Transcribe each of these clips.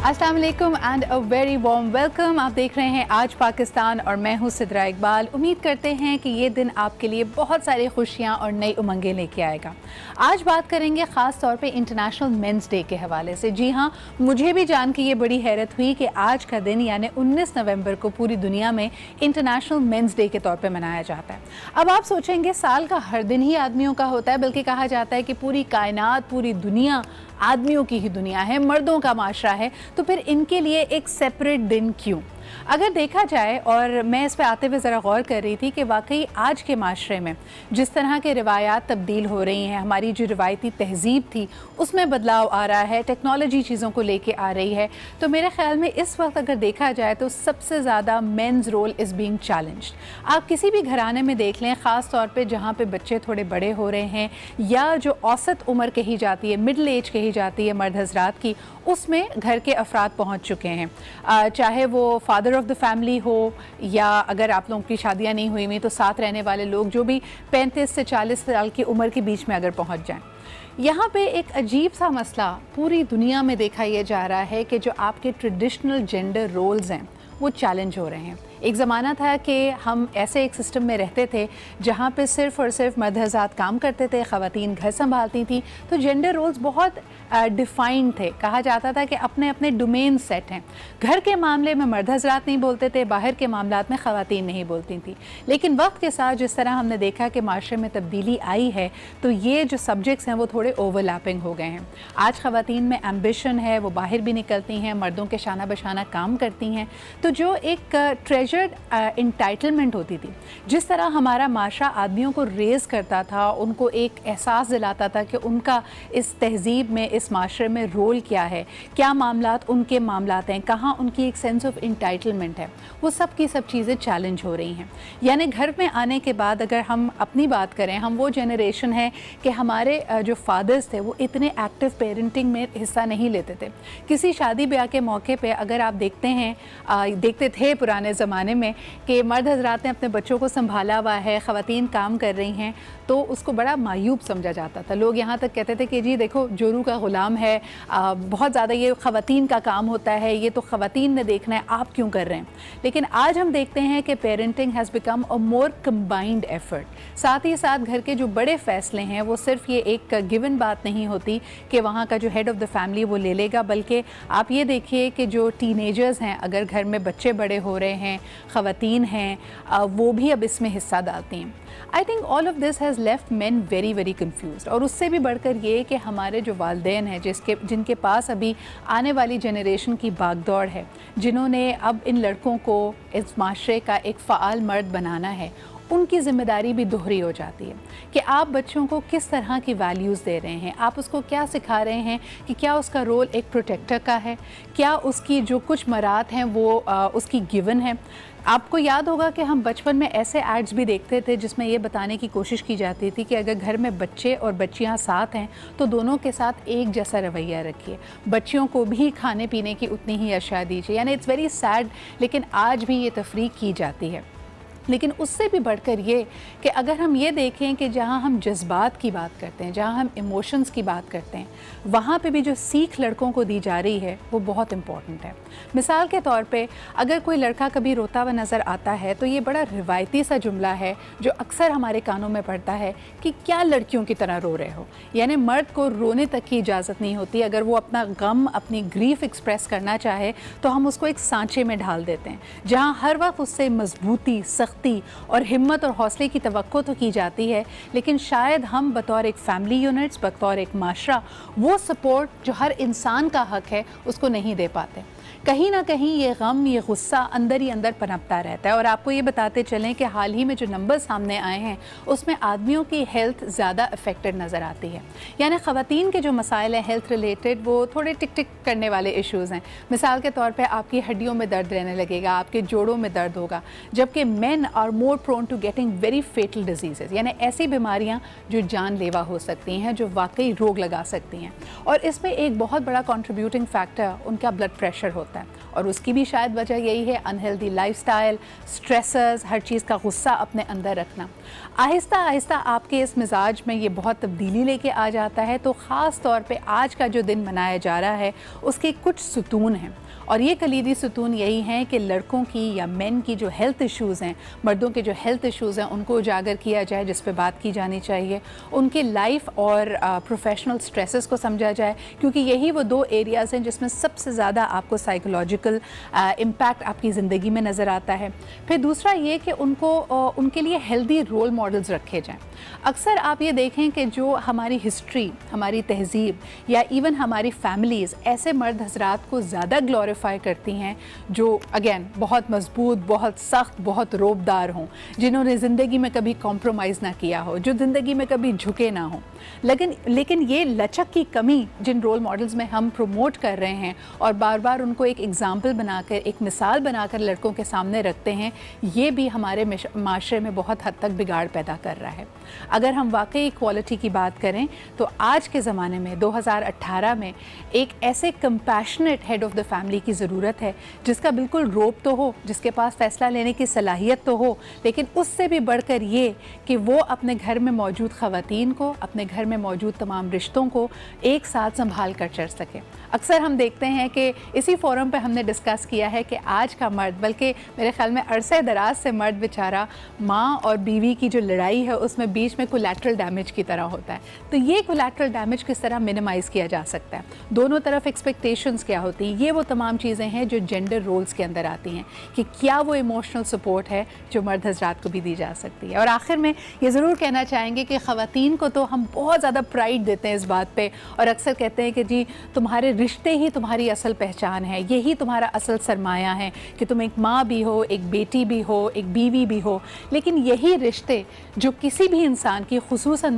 अस्सलाम वालेकुम and a very warm welcome. आप देख रहे हैं आज पाकिस्तान और मैं हूं सिद्रा इकबाल। उम्मीद करते हैं कि ये दिन आपके लिए बहुत सारी खुशियां और नई उमंगें लेके आएगा। आज बात करेंगे ख़ास तौर पे इंटरनेशनल मेंस डे के हवाले से। जी हाँ, मुझे भी जान के ये बड़ी हैरत हुई कि आज का दिन यानी 19 नवंबर को पूरी दुनिया में इंटरनेशनल मेंस डे के तौर पर मनाया जाता है। अब आप सोचेंगे साल का हर दिन ही आदमियों का होता है, बल्कि कहा जाता है कि पूरी कायनात, पूरी दुनिया आदमियों की ही दुनिया है, मर्दों का माशरा है, तो फिर इनके लिए एक सेपरेट दिन क्यों? अगर देखा जाए, और मैं इस पे आते हुए ज़रा गौर कर रही थी कि वाकई आज के माशरे में जिस तरह के रिवायात तब्दील हो रही हैं, हमारी जो रिवायती तहजीब थी उसमें बदलाव आ रहा है, टेक्नोलॉजी चीज़ों को लेके आ रही है, तो मेरे ख्याल में इस वक्त अगर देखा जाए तो सबसे ज़्यादा men's role is being challenged. आप किसी भी घराने में देख लें, ख़ास तौर पर जहाँ पर बच्चे थोड़े बड़े हो रहे हैं या जो औसत उम्र कही जाती है, मिडल एज कही जाती है मर्द हजरात की, उसमें घर के अफराद पहुँच चुके हैं, चाहे वो फादर ऑफ द फैमिली हो या अगर आप लोगों की शादियां नहीं हुई हुई तो साथ रहने वाले लोग जो भी 35 से 40 साल की उम्र के बीच में अगर पहुंच जाएं। यहाँ पे एक अजीब सा मसला पूरी दुनिया में देखा यह जा रहा है कि जो आपके ट्रेडिशनल जेंडर रोल्स हैं वो चैलेंज हो रहे हैं। एक ज़माना था कि हम ऐसे एक सिस्टम में रहते थे जहाँ पे सिर्फ़ और सिर्फ मर्द हज़रात काम करते थे, ख़वातीन घर संभालती थी, तो जेंडर रोल्स बहुत डिफ़ाइंड थे। कहा जाता था कि अपने अपने डोमेन सेट हैं। घर के मामले में मर्द हज़रात नहीं बोलते थे, बाहर के मामलात में ख़वातीन नहीं बोलती थी। लेकिन वक्त के साथ जिस तरह हमने देखा कि माशरे में तब्दीली आई है, तो ये जो सब्जेक्ट्स हैं वो थोड़े ओवरलैपिंग हो गए हैं। आज ख़वातीन में एम्बिशन है, वो बाहर भी निकलती हैं, मर्दों के शाना बशाना काम करती हैं। तो जो एक इंटाइटलमेंट होती थी, जिस तरह हमारा माशरा आदमियों को रेज़ करता था, उनको एक एहसास दिलाता था कि उनका इस तहजीब में, इस माशरे में रोल क्या है, क्या मामलात उनके मामलात हैं, कहाँ उनकी एक सेंस ऑफ इंटाइटलमेंट है, वो सब की सब चीज़ें चैलेंज हो रही हैं। यानी घर में आने के बाद अगर हम अपनी बात करें, हम वो जनरेशन है कि हमारे जो फादर्स थे वो इतने एक्टिव पेरेंटिंग में हिस्सा नहीं लेते थे। किसी शादी ब्याह के मौके पर अगर आप देखते हैं, देखते थे पुराने ज़माने में कि मर्द हजरात ने अपने बच्चों को संभाला हुआ है, ख़वातीन काम कर रही हैं, तो उसको बड़ा मायूब समझा जाता था। लोग यहाँ तक कहते थे कि जी देखो जोरू का ग़ुलाम है, बहुत ज़्यादा ये ख़वातीन का काम होता है, ये तो ख़वातीन ने देखना है, आप क्यों कर रहे हैं। लेकिन आज हम देखते हैं कि parenting has become a more combined effort. साथ ही साथ घर के जो बड़े फ़ैसले हैं वो सिर्फ ये एक गिवन बात नहीं होती कि वहाँ का जो हेड ऑफ़ द फैमिली वो ले लेगा, बल्कि आप ये देखिए कि जो टीनेजर्स हैं, अगर घर में बच्चे बड़े हो रहे हैं, ख़वातीन हैं, वो भी अब इसमें हिस्सा डालती हैं। I think all of this has left main very very confused. और उससे भी बढ़कर ये कि हमारे जो वालिदैन हैं, जिनके पास अभी आने वाली जनरेशन की भागदौड़ है, जिन्होंने अब इन लड़कों को इस माशरे का एक फ़ाल मर्द बनाना है, उनकी ज़िम्मेदारी भी दोहरी हो जाती है कि आप बच्चों को किस तरह की वैल्यूज़ दे रहे हैं, आप उसको क्या सिखा रहे हैं कि क्या उसका रोल एक प्रोटेक्टर का है, क्या उसकी जो कुछ मरात हैं वो उसकी गिवन है। आपको याद होगा कि हम बचपन में ऐसे एड्स भी देखते थे जिसमें ये बताने की कोशिश की जाती थी कि अगर घर में बच्चे और बच्चियां साथ हैं तो दोनों के साथ एक जैसा रवैया रखिए, बच्चियों को भी खाने पीने की उतनी ही अशिया दीजिए। यानी इट्स वेरी सैड, लेकिन आज भी ये तफरीक की जाती है। लेकिन उससे भी बढ़कर ये कि अगर हम ये देखें कि जहाँ हम जज्बात की बात करते हैं, जहाँ हम इमोशंस की बात करते हैं, वहाँ पे भी जो सीख लड़कों को दी जा रही है वो बहुत इम्पॉर्टेंट है। मिसाल के तौर पे अगर कोई लड़का कभी रोता हुआ नज़र आता है तो ये बड़ा रिवायती सा जुमला है जो अक्सर हमारे कानों में पड़ता है कि क्या लड़कियों की तरह रो रहे हो। यानी मर्द को रोने तक की इजाज़त नहीं होती। अगर वो अपना गम, अपनी ग्रीफ एक्सप्रेस करना चाहे तो हम उसको एक सांचे में ढाल देते हैं, जहाँ हर वक्त उससे मजबूती, सख्ती और हिम्मत और हौसले की तवक्को तो की जाती है, लेकिन शायद हम बतौर एक फैमिली यूनिट्स, बतौर एक माशरा, वो सपोर्ट जो हर इंसान का हक है उसको नहीं दे पाते। कहीं ना कहीं ये गम, ये गुस्सा अंदर ही अंदर पनपता रहता है। और आपको ये बताते चलें कि हाल ही में जो नंबर सामने आए हैं उसमें आदमियों की हेल्थ ज़्यादा अफेक्टेड नज़र आती है। यानी ख़वातीन के जो मसाइल हैं हेल्थ रिलेटेड, वो थोड़े टिक टिक करने वाले इश्यूज़ हैं। मिसाल के तौर पे आपकी हड्डियों में दर्द रहने लगेगा, आपके जोड़ों में दर्द होगा, जबकि men are more prone to getting very fatal disease, यानी ऐसी बीमारियाँ जो जानलेवा हो सकती हैं, जो वाकई रोग लगा सकती हैं। और इसमें एक बहुत बड़ा कंट्रीब्यूटिंग फैक्टर उनका ब्लड प्रेशर होता है, और उसकी भी शायद वजह यही है अनहेल्दी लाइफस्टाइल, स्ट्रेसर्स, हर चीज़ का गुस्सा अपने अंदर रखना। आहिस्ता आहिस्ता आपके इस मिजाज में ये बहुत तब्दीली लेके आ जाता है। तो ख़ास तौर पे आज का जो दिन मनाया जा रहा है उसके कुछ सुतून हैं, और ये कलीदी सुतून यही हैं कि लड़कों की या मेन की जो हेल्थ इश्यूज़ हैं, मर्दों के जो हेल्थ इश्यूज़ हैं, उनको उजागर किया जाए, जिस पे बात की जानी चाहिए। उनके लाइफ और प्रोफेशनल स्ट्रेसेस को समझा जाए, क्योंकि यही वो दो एरियाज़ हैं जिसमें सबसे ज़्यादा आपको साइकोलॉजिकल इम्पैक्ट आपकी ज़िंदगी में नज़र आता है। फिर दूसरा ये कि उनके लिए हेल्दी रोल मॉडल्स रखे जाएँ। अक्सर आप ये देखें कि जो हमारी हिस्ट्री, हमारी तहज़ीब या इवन हमारी फैमिलीज़ ऐसे मर्द हज़रात को ज़्यादा ग्लोरीफाई करती हैं जो अगेन बहुत मजबूत, बहुत सख्त, बहुत रोबदार हों, जिन्होंने ज़िंदगी में कभी कॉम्प्रोमाइज़ ना किया हो, जो ज़िंदगी में कभी झुके ना हों। लेकिन ये लचक की कमी जिन रोल मॉडल्स में हम प्रमोट कर रहे हैं और बार बार उनको एक एग्ज़ाम्पल बनाकर, एक मिसाल बनाकर लड़कों के सामने रखते हैं, ये भी हमारे माशरे में बहुत हद तक बिगाड़ पैदा कर रहा है। अगर हम वाकई इक्वालिटी की बात करें तो आज के ज़माने में 2018 में एक ऐसे compassionate head of the family की ज़रूरत है जिसका बिल्कुल रोब तो हो, जिसके पास फ़ैसला लेने की सलाहियत तो हो, लेकिन उससे भी बढ़कर ये कि वो अपने घर में मौजूद ख़वातीन को, अपने घर में मौजूद तमाम रिश्तों को एक साथ संभाल कर चल सके। अक्सर हम देखते हैं कि इसी फोरम पे हमने डिस्कस किया है कि आज का मर्द, बल्कि मेरे ख़्याल में अरसे दराज से मर्द बेचारा माँ और बीवी की जो लड़ाई है उसमें बीच में कोलैटरल डैमेज की तरह होता है। तो ये कोलैटरल डैमेज किस तरह मिनिमाइज़ किया जा सकता है, दोनों तरफ एक्सपेक्टेशंस क्या होती हैं, ये वो तमाम चीज़ें हैं जो जेंडर रोल्स के अंदर आती हैं कि क्या वो इमोशनल सपोर्ट है जो मर्द हज़रात को भी दी जा सकती है। और आखिर में ये ज़रूर कहना चाहेंगे कि ख़वातीन को तो हम बहुत ज़्यादा प्राइड देते हैं इस बात पर, और अक्सर कहते हैं कि जी तुम्हारे रिश्ते ही तुम्हारी असल पहचान है, यही तुम्हारा असल सरमाया है कि तुम एक माँ भी हो, एक बेटी भी हो, एक बीवी भी हो। लेकिन यही रिश्ते जो किसी भी इंसान की, खुसूसन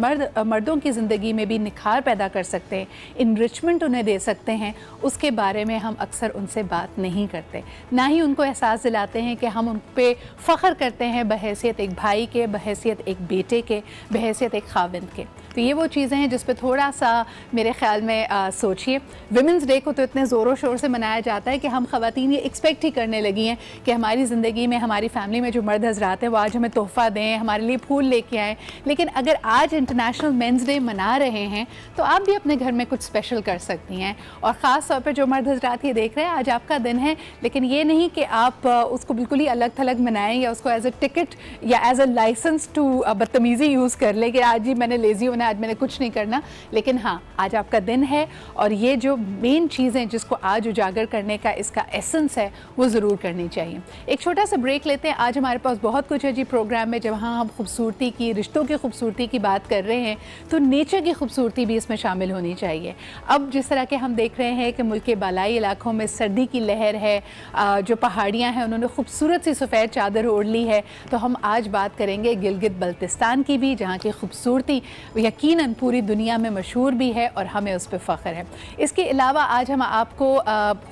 मर्दों की ज़िंदगी में भी निखार पैदा कर सकते हैं, इनरिचमेंट उन्हें दे सकते हैं, उसके बारे में हम अक्सर उनसे बात नहीं करते, ना ही उनको एहसास दिलाते हैं कि हम उन पर फ़ख्र करते हैं बहैसियत एक भाई के, बहैसियत एक बेटे के, बहैसियत एक खाविंद के। तो ये वो चीज़ें हैं जिस पे थोड़ा सा मेरे ख़्याल में सोचिए। विमेंस डे को तो इतने ज़ोरों शोर से मनाया जाता है कि हम ख़वातीन ये एक्सपेक्ट ही करने लगी हैं कि हमारी ज़िंदगी में, हमारी फैमिली में जो मर्द हज़रात हैं वो आज हमें तोहफ़ा दें, हमारे लिए फूल लेके आएँ। लेकिन अगर आज इंटरनेशनल मेंस डे मना रहे हैं तो आप भी अपने घर में कुछ स्पेशल कर सकती हैं। और ख़ास तौर पर जो मर्द हज़रात ये देख रहे हैं, आज आपका दिन है, लेकिन ये नहीं कि आप उसको बिल्कुल ही अलग थलग मनाएँ या उसको एज अ टिकट या एज अ लाइसेंस टू बदतमीज़ी यूज़ कर लें कि आज ही मैंने लेज़ी होना, आज मैंने कुछ नहीं करना। लेकिन हाँ, आज आपका दिन है और ये जो मेन चीज़ें जिसको आज उजागर करने का इसका एसेंस है वो ज़रूर करनी चाहिए। एक छोटा सा ब्रेक लेते हैं। आज हमारे पास बहुत कुछ है जी प्रोग्राम में। जहाँ हम खूबसूरती की, रिश्तों की खूबसूरती की बात कर रहे हैं तो नेचर की खूबसूरती भी इसमें शामिल होनी चाहिए। अब जिस तरह के हम देख रहे हैं कि मुल्क के बालाई इलाकों में सर्दी की लहर है, जो पहाड़ियाँ हैं उन्होंने खूबसूरत सी सफ़ेद चादर ओढ़ ली है, तो हम आज बात करेंगे गिलगित बल्तिस्तान की भी, जहाँ की खूबसूरती यकीनन पूरी दुनिया में मशहूर भी है और हमें उस पर फ़ख्र है। इसके अलावा आज हम आपको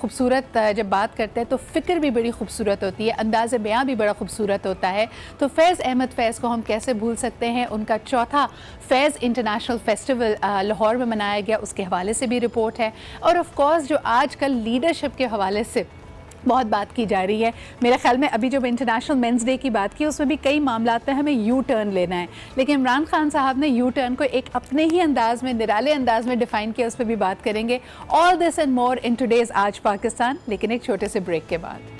खूबसूरत, जब बात करते हैं तो फ़िक्र भी बड़ी खूबसूरत होती है, अंदाज़ बयां भी बड़ा खूबसूरत होता है। तो फैज़ अहमद फैज़ को हम कैसे भूल सकते हैं। उनका चौथा फैज़ इंटरनेशनल फेस्टिवल लाहौर में मनाया गया, उसके हवाले से भी रिपोर्ट है। और ऑफ कोर्स जो आजकल लीडरशिप के हवाले से बहुत बात की जा रही है, मेरे ख्याल में अभी जब इंटरनेशनल मेंस डे की बात की उसमें भी कई मामलात में हमें यू टर्न लेना है, लेकिन इमरान खान साहब ने यू टर्न को एक अपने ही अंदाज में, निराले अंदाज में डिफ़ाइन किया, उस पर भी बात करेंगे। All this and more in today's आज पाकिस्तान, लेकिन एक छोटे से ब्रेक के बाद।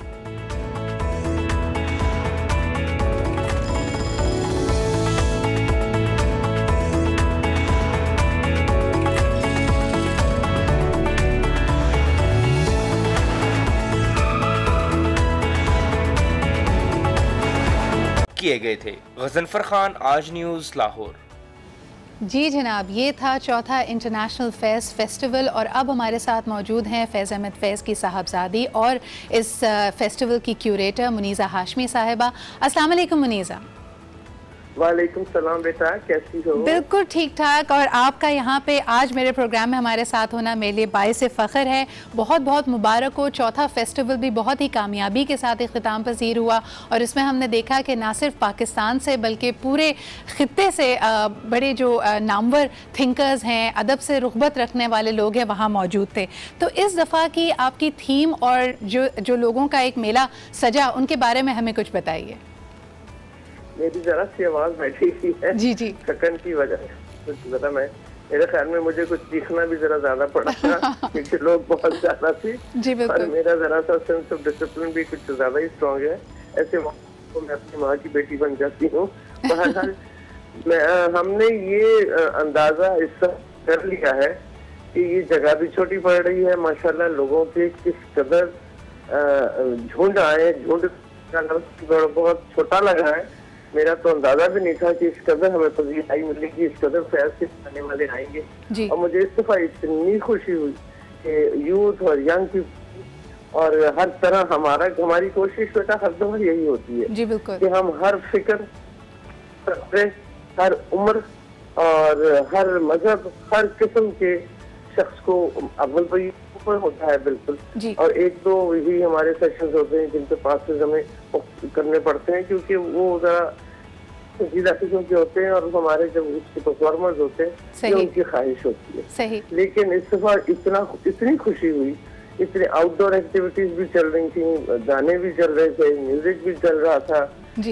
किए गए थे। गज़नफ़र खान, आज न्यूज़, लाहौर। जी जनाब, ये था चौथा इंटरनेशनल फैज़ फेस्टिवल और अब हमारे साथ मौजूद हैं फैज़ अहमद फैज़ की साहबजादी और इस फेस्टिवल की क्यूरेटर मुनीज़ा हाशमी साहिबा। अस्सलाम वालेकुम मुनीज़ा। वालेकुम सलाम बेटा, कैसी हो? बिल्कुल ठीक ठाक। और आपका यहाँ पे आज मेरे प्रोग्राम में हमारे साथ होना मेरे लिए बाइस फ़ख्र है। बहुत बहुत मुबारक हो। चौथा फेस्टिवल भी बहुत ही कामयाबी के साथ इख्तिताम पसीर हुआ और इसमें हमने देखा कि ना सिर्फ पाकिस्तान से बल्कि पूरे ख़ित्ते से बड़े जो नामवर थिंकर्स हैं, अदब से रुग़बत रखने वाले लोग हैं, वहाँ मौजूद थे। तो इस दफ़ा की आपकी थीम और जो लोगों का एक मेला सजा, उनके बारे में हमें कुछ बताइए। मेरी जरा सी आवाज बैठी हुई है जी जी थकन की वजह से। कुछ जरा मेरे ख्याल में मुझे कुछ सीखना भी जरा ज्यादा पड़ा था क्योंकि लोग बहुत ज्यादा थे जी और बिल्कुल। मेरा जरा सा सेंस ऑफ डिसिप्लिन भी कुछ ज्यादा ही स्ट्रांग है। ऐसे तो मैं अपनी माँ की बेटी बन जाती हूँ। बहरहाल हमने ये अंदाजा इस कर लिया है कि ये जगह भी छोटी पड़ रही है माशाल्लाह, लोगों के किस कदर झुंड आए, झुंड बहुत छोटा लगा है। मेरा तो अंदाजा भी नहीं था कि इस कदर हमें पजीराई मिलेगी, इस कदर फैज के आने वाले आएंगे। और मुझे इस दफा इतनी खुशी हुई कि यूथ और यंग पीपल और हर तरह हमारी कोशिश बेटा हर दफा यही होती है जी बिल्कुल कि हम हर फिक्र, हर उम्र और हर मजहब, हर किस्म के शख्स को अव्वल पर ऊपर होता है बिल्कुल। और एक दो ही हमारे सेशंस होते हैं जिनके पास से हमें करने पड़ते हैं क्योंकि वो जरा संजीदा किस्म के होते हैं और हमारे जब उसके परफॉर्मर्स होते हैं तो उनकी ख्वाहिश होती है। सही। लेकिन इस दफा इतनी खुशी हुई, इतने आउटडोर एक्टिविटीज भी चल रही थी, गाने भी चल रहे थे, म्यूजिक भी चल रहा था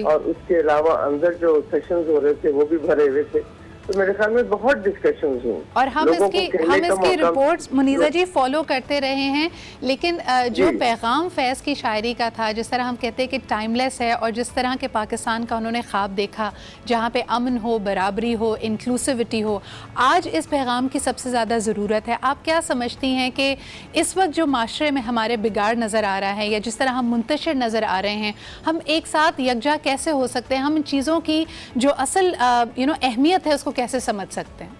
और उसके अलावा अंदर जो सेशंस हो रहे थे वो भी भरे हुए थे। तो मेरे ख्याल में बहुत डिस्कशंस हुए और हम इसकी रिपोर्ट्स मुनीजा जी फॉलो करते रहे हैं। लेकिन जो पैगाम फैज़ की शायरी का था, जिस तरह हम कहते हैं कि टाइमलेस है और जिस तरह के पाकिस्तान का उन्होंने ख्वाब देखा जहाँ पे अमन हो, बराबरी हो, इंक्लूसिविटी हो, आज इस पैगाम की सबसे ज़्यादा ज़रूरत है। आप क्या समझती हैं कि इस वक्त जो माशरे में हमारे बिगाड़ नज़र आ रहा है या जिस तरह हम मुंतशिर नज़र आ रहे हैं, हम एक साथ यकजा कैसे हो सकते हैं? हम इन चीज़ों की जो असल अहमियत है उसको कैसे समझ सकते हैं?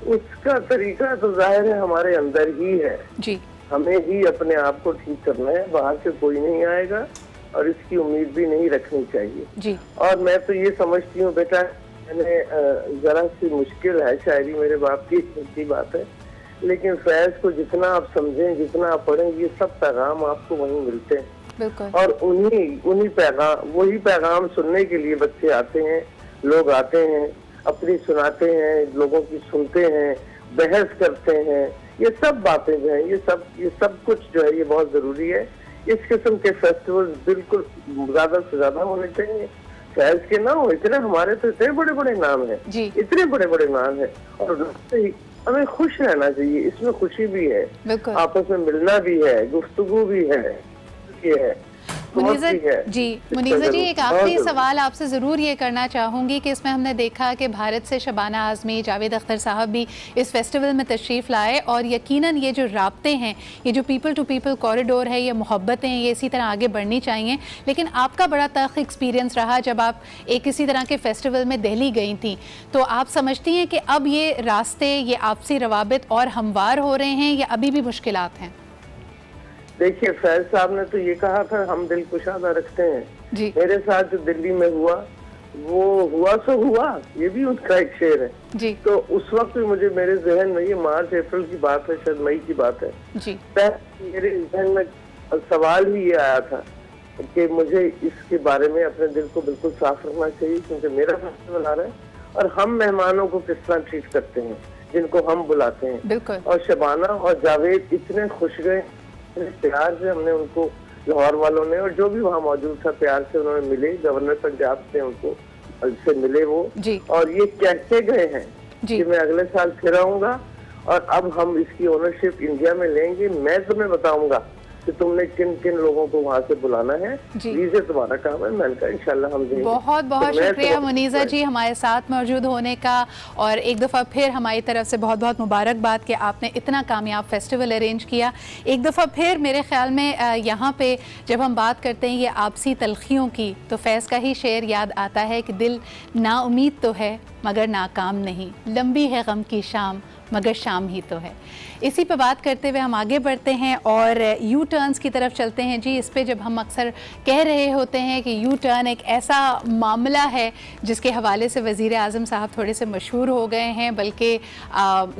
उसका तरीका तो जाहिर है हमारे अंदर ही है जी। हमें ही अपने आप को ठीक करना है, बाहर से कोई नहीं आएगा और इसकी उम्मीद भी नहीं रखनी चाहिए जी। और मैं तो ये समझती हूँ बेटा, मैंने जरा सी मुश्किल है शायरी, मेरे बाप की बात है, लेकिन फैज को जितना आप समझें, जितना आप पढ़ें, ये सब पैगाम आपको वहीं मिलते हैं बिल्कुल। और वही पैगाम सुनने के लिए बच्चे आते हैं, लोग आते हैं, अपनी सुनाते हैं, लोगों की सुनते हैं, बहस करते हैं। ये सब बातें जो है, ये सब कुछ जो है ये बहुत जरूरी है। इस किस्म के फेस्टिवल बिल्कुल ज्यादा से ज्यादा होने चाहिए। फैज के ना हो, इतने हमारे तो इतने बड़े बड़े नाम है, इतने बड़े बड़े नाम है और हमें खुश रहना चाहिए। इसमें खुशी भी है, आपस में मिलना भी है, गुफ्तगू भी है। मुनीजा जी, एक आखिरी सवाल आपसे ज़रूर ये करना चाहूँगी कि इसमें हमने देखा कि भारत से शबाना आज़मी, जावेद अख्तर साहब भी इस फेस्टिवल में तशरीफ़ लाए और यकीनन ये जो राब्ते हैं, ये जो पीपल टू पीपल कॉरिडोर है, ये मोहब्बतें हैं, ये इसी तरह आगे बढ़नी चाहिए। लेकिन आपका बड़ा तल्ख़ एक्सपीरियंस रहा जब आप एक इसी तरह के फेस्टिवल में दिल्ली गई थी, तो आप समझती हैं कि अब ये रास्ते, ये आपसी रवाबित और हमवार हो रहे हैं या अभी भी मुश्किलात हैं? देखिए, फैज साहब ने तो ये कहा था हम दिल कुशादा रखते हैं जी। मेरे साथ जो दिल्ली में हुआ वो हुआ सो हुआ, ये भी उनका एक शेर है जी। तो उस वक्त भी मुझे मेरे जहन में, ये मार्च अप्रैल की बात है, शायद मई की बात है जी, मेरे जहन में सवाल ही ये आया था कि मुझे इसके बारे में अपने दिल को बिल्कुल साफ रखना चाहिए क्योंकि मेरा फेस्टिवल आ रहा है और हम मेहमानों को किस तरह ट्रीट करते हैं जिनको हम बुलाते हैं बिल्कुल। और शबाना और जावेद इतने खुश गए, प्यार से हमने उनको, लाहौर वालों ने और जो भी वहाँ मौजूद था, प्यार से उन्होंने मिले, गवर्नर पंजाब से उनको से मिले वो जी। और ये कहते गए हैं कि मैं अगले साल फिर आऊंगा और अब हम इसकी ओनरशिप इंडिया में लेंगे। मैं तुम्हें बताऊंगा कि तुमने किन किन लोगों को वहाँ से बुलाना है, वीज़े तुम्हारा काम है। मैंने कहा इंशाल्लाह हम देंगे। बहुत बहुत शुक्रिया मुनीजा जी हमारे साथ मौजूद होने का और एक दफ़ा फिर हमारी तरफ से बहुत बहुत मुबारकबाद कि आपने इतना कामयाब फेस्टिवल अरेंज किया। एक दफ़ा फिर मेरे ख्याल में यहाँ पे जब हम बात करते हैं ये आपसी तलखियों की, तो फैज़ का ही शेर याद आता है कि दिल नाउमीद तो है मगर नाकाम नहीं, लंबी है गम की शाम मगर शाम ही तो है। इसी पे बात करते हुए हम आगे बढ़ते हैं और यू टर्न्स की तरफ चलते हैं जी। इस पे जब हम अक्सर कह रहे होते हैं कि यू टर्न एक ऐसा मामला है जिसके हवाले से वज़ीर आज़म साहब थोड़े से मशहूर हो गए हैं, बल्कि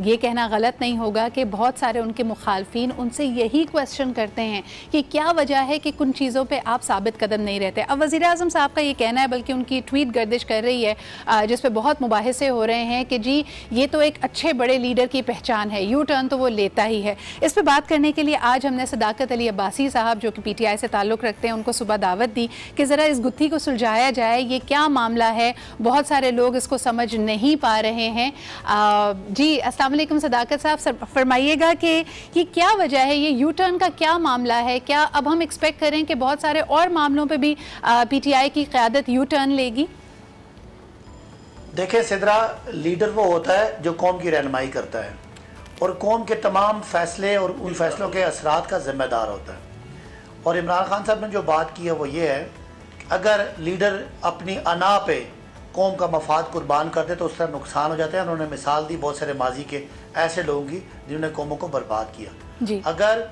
ये कहना गलत नहीं होगा कि बहुत सारे उनके मुखालफिन उनसे यही क्वेश्चन करते हैं कि क्या वजह है कि कुछ चीज़ों पर आप साबित कदम नहीं रहते। अब वज़ीर आज़म साहब का ये कहना है, बल्कि उनकी ट्वीट गर्दिश कर रही है जिस पर बहुत मुबाहिसे हो रहे हैं कि जी ये तो एक अच्छे बड़े लीडर लीडर की पहचान है, यू टर्न तो वो लेता ही है। इस पर बात करने के लिए आज हमने सदाकत अली अब्बासी साहब जो कि PTI से ताल्लुक़ रखते हैं उनको सुबह दावत दी कि ज़रा इस गुत्थी को सुलझाया जाए, ये क्या मामला है, बहुत सारे लोग इसको समझ नहीं पा रहे हैं। जी अस्सलाम वालेकुम सदाकत साहब, फरमाइएगा कि ये क्या वजह है, ये यू टर्न का क्या मामला है? क्या अब हम एक्सपेक्ट करें कि बहुत सारे और मामलों पे भी PTI की क़यादत यू टर्न लेगी? देखें सिद्रा, लीडर वो होता है जो कौम की रहनुमाई करता है और कौम के तमाम फैसले और उन फैसलों के असरात का ज़िम्मेदार होता है। और इमरान खान साहब ने जो बात की है वो ये है कि अगर लीडर अपनी अना पे कौम का मफाद कुर्बान करते तो उसका नुकसान हो जाता है। उन्होंने मिसाल दी बहुत सारे माजी के ऐसे लोगों की जिन्होंने कौमों को बर्बाद किया। अगर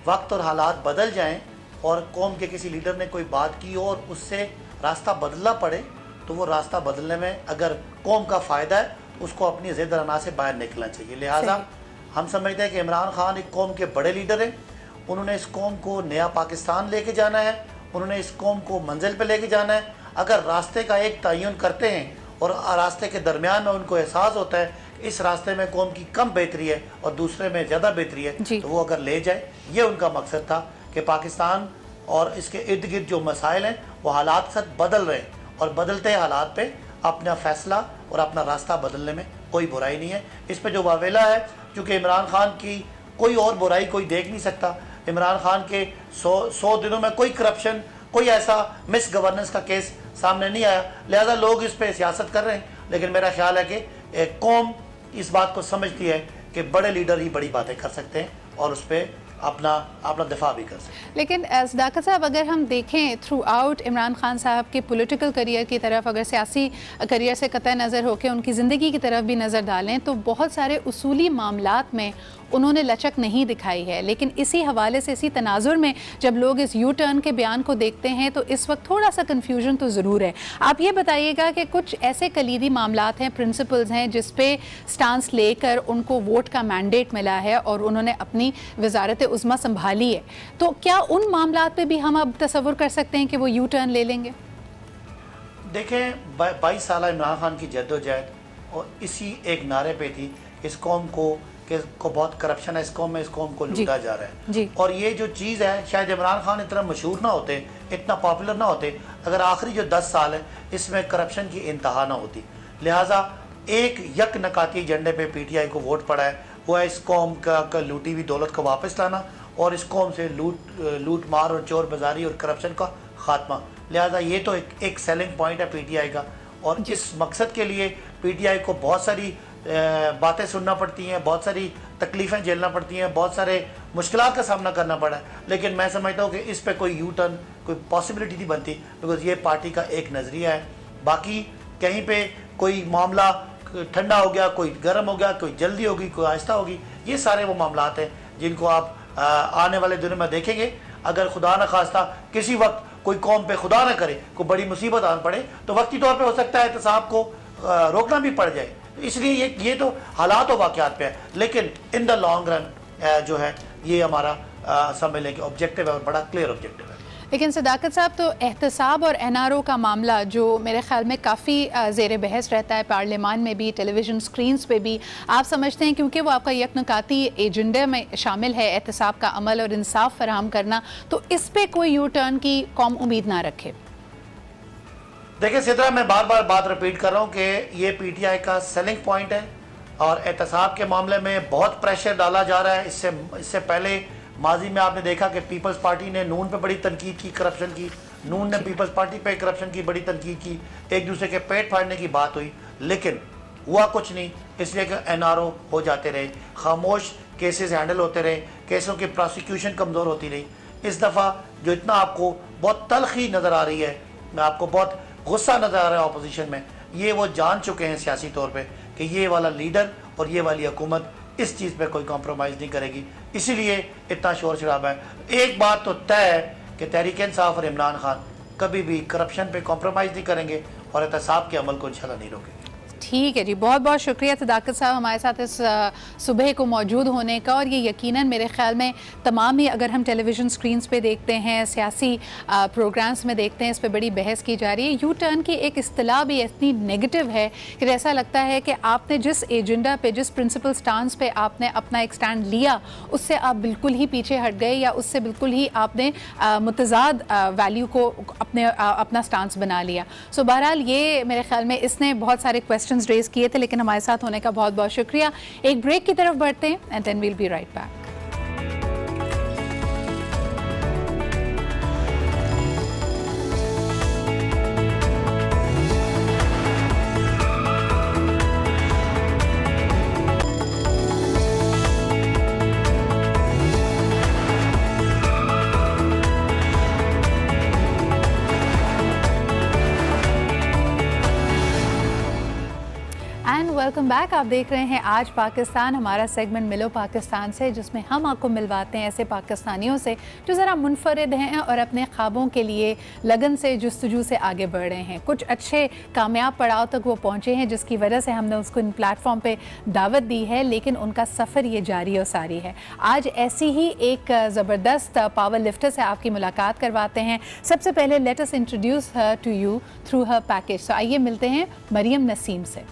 वक्त और हालात बदल जाएं और कौम के किसी लीडर ने कोई बात की और उससे रास्ता बदलना पड़े तो वो रास्ता बदलने में अगर कौम का फ़ायदा है उसको अपनी ज़िद अना से बाहर निकलना चाहिए। लिहाजा हम समझते हैं कि इमरान खान एक कौम के बड़े लीडर हैं, उन्होंने इस कौम को नया पाकिस्तान लेके जाना है, उन्होंने इस कौम को मंजिल पे लेके जाना है। अगर रास्ते का एक तयन करते हैं और रास्ते के दरमियान में उनको एहसास होता है कि इस रास्ते में कौम की कम बेहतरी है और दूसरे में ज़्यादा बेहतरी है तो वो अगर ले जाए, ये उनका मकसद था कि पाकिस्तान और इसके इर्द गिर्द जो मसाइल हैं वो हालात से बदल रहे हैं और बदलते हालात पे अपना फ़ैसला और अपना रास्ता बदलने में कोई बुराई नहीं है। इस पे जो वावेला है, चूँकि इमरान खान की कोई और बुराई कोई देख नहीं सकता। इमरान खान के 100 दिनों में कोई करप्शन, कोई ऐसा मिस गवर्नेंस का केस सामने नहीं आया, लिहाजा लोग इस पे सियासत कर रहे हैं। लेकिन मेरा ख्याल है कि कौम इस बात को समझती है कि बड़े लीडर ही बड़ी बातें कर सकते हैं और उस पर अपना दिफा भी कर सकते। लेकिन सदाकत साहब, अगर हम देखें थ्रू आउट इमरान खान साहब के पॉलिटिकल करियर की तरफ, अगर सियासी करियर से कतई नज़र होकर उनकी ज़िंदगी की तरफ भी नज़र डालें तो बहुत सारे उसूली मामलात में उन्होंने लचक नहीं दिखाई है। लेकिन इसी हवाले से, इसी तनाजुर में जब लोग इस यू टर्न के बयान को देखते हैं तो इस वक्त थोड़ा सा कन्फ्यूजन तो ज़रूर है। आप ये बताइएगा कि कुछ ऐसे कलीदी मामलात हैं, प्रिंसिपल्स हैं जिस पे स्टांस लेकर उनको वोट का मैंडेट मिला है और उन्होंने अपनी वजारत उज़्मा संभाली है, तो क्या उन मामलात पे भी हम अब तसव्वुर कर सकते हैं कि वो यू टर्न ले लेंगे? देखें, 22 साल इमरान खान की जद्दोजहद और इसी एक नारे पे थी इस कौम को बहुत करप्शन है, इस कौम में, इस कौम को लूटा जा रहा है। और ये जो चीज़ है, शायद इमरान खान इतना मशहूर ना होते, इतना पॉपुलर ना होते अगर आखिरी जो 10 साल है इसमें करप्शन की इंतहा ना होती। लिहाजा एक यक नकाती एजेंडे पे PTI को वोट पड़ा है, वो है इस कौम का लूटी हुई दौलत को वापस लाना और इस कौम से लूट मार और चोर बाजारी और करप्शन का खात्मा। लिहाजा ये तो एक सेलिंग पॉइंट है PTI का और इस मकसद के लिए PTI को बहुत सारी बातें सुनना पड़ती हैं, बहुत सारी तकलीफ़ें झेलना पड़ती हैं, बहुत सारे मुश्किलात का सामना करना पड़ा है। लेकिन मैं समझता हूँ कि इस पे कोई यू टर्न, कोई पॉसिबिलिटी नहीं बनती, बिकॉज ये पार्टी का एक नज़रिया है। बाकी कहीं पे कोई मामला ठंडा हो गया, कोई गर्म हो गया, कोई जल्दी होगी, कोई आहिस्ता होगी, ये सारे वो मामलात हैं जिनको आप आने वाले दिनों में देखेंगे। अगर खुदा न खास्ता किसी वक्त कोई कौम पे खुदा न करे कोई बड़ी मुसीबत आन पड़े तो वक्ती तौर पे हो सकता है एहतसाब को रोकना भी पड़ जाए। इसलिए ये तो हालात और वाक़यात पे है, लेकिन इन द लॉन्ग रन जो है ये हमारा समझ लें कि ऑब्जेक्टिव है और बड़ा क्लियर ऑब्जेक्टिव है। लेकिन सदाकत साहब, तो एहतसाब और NRO का मामला जो मेरे ख्याल में काफ़ी ज़ेर बहस रहता है, पार्लियामान में भी, टेलीविज़न स्क्रीन्स पे भी, आप समझते हैं क्योंकि वो आपका यकनकाती एजेंडे में शामिल है एहतसाब का अमल और इंसाफ फराहम करना, तो इस पर कोई यू टर्न की कौम उम्मीद ना रखे? देखिए सिद्रा, मैं बार बार बात रिपीट कर रहा हूँ कि ये PTI का सेलिंग पॉइंट है और एहतसाब के मामले में बहुत प्रेशर डाला जा रहा है। इससे पहले माजी में आपने देखा कि पीपल्स पार्टी ने नून पे बड़ी तनकीद की, करप्शन की, नून ने पीपल्स पार्टी पे करप्शन की बड़ी तनकीद की, एक दूसरे के पेट फाड़ने की बात हुई, लेकिन हुआ कुछ नहीं, इसलिए कि NRO हो जाते रहे, खामोश केसेस हैंडल होते रहे, केसों की प्रोसिक्यूशन कमज़ोर होती रही। इस दफ़ा जो इतना आपको बहुत तलखी नज़र आ रही है, आपको बहुत गुस्सा नज़र आ रहा है अपोजिशन में, ये वो जान चुके हैं सियासी तौर पे कि ये वाला लीडर और ये वाली हुकूमत इस चीज़ पे कोई कॉम्प्रोमाइज़ नहीं करेगी, इसीलिए इतना शोर शराबा है। एक बात तो तय है कि तहरीक इंसाफ और इमरान खान कभी भी करप्शन पे कॉम्प्रोमाइज़ नहीं करेंगे और एहतसाब के अमल को इंशाल्लाह नहीं रोकेंगे। ठीक है जी, बहुत बहुत शुक्रिया सदाकत साहब हमारे साथ इस सुबह को मौजूद होने का। और ये यकीनन मेरे ख्याल में तमाम ही, अगर हम टेलीविज़न स्क्रीन्स पे देखते हैं, सियासी प्रोग्राम्स में देखते हैं, इस पर बड़ी बहस की जा रही है। यू टर्न की एक इस्तिलाह भी इतनी नेगेटिव है कि ऐसा लगता है कि आपने जिस एजेंडा पे, जिस प्रिंसिपल स्टांस पे आपने अपना एक स्टैंड लिया, उससे आप बिल्कुल ही पीछे हट गए या उससे बिल्कुल ही आपने मुतज़ाद वैल्यू को अपना स्टांस बना लिया। सो बहरहाल ये मेरे ख्याल में इसने बहुत सारे क्वेश्चंस रेज किए थे, लेकिन हमारे साथ होने का बहुत बहुत शुक्रिया। एक ब्रेक की तरफ बढ़ते हैं and then we'll be right back. Welcome back. आप देख रहे हैं आज पाकिस्तान, हमारा सेगमेंट मिलो पाकिस्तान से, जिसमें हम आपको मिलवाते हैं ऐसे पाकिस्तानियों से जो ज़रा मुनफरिद हैं और अपने ख्वाबों के लिए लगन से, जुस्तजू से आगे बढ़ रहे हैं। कुछ अच्छे कामयाब पड़ाव तक वो पहुँचे हैं, जिसकी वजह से हमने उसको इन प्लेटफॉर्म पे दावत दी है, लेकिन उनका सफ़र ये जारी और सारी है। आज ऐसी ही एक ज़बरदस्त पावर लिफ्टर से आपकी मुलाकात करवाते हैं। सबसे पहले let us introduce her to you through her package. तो आइए मिलते हैं मरियम नसीम से।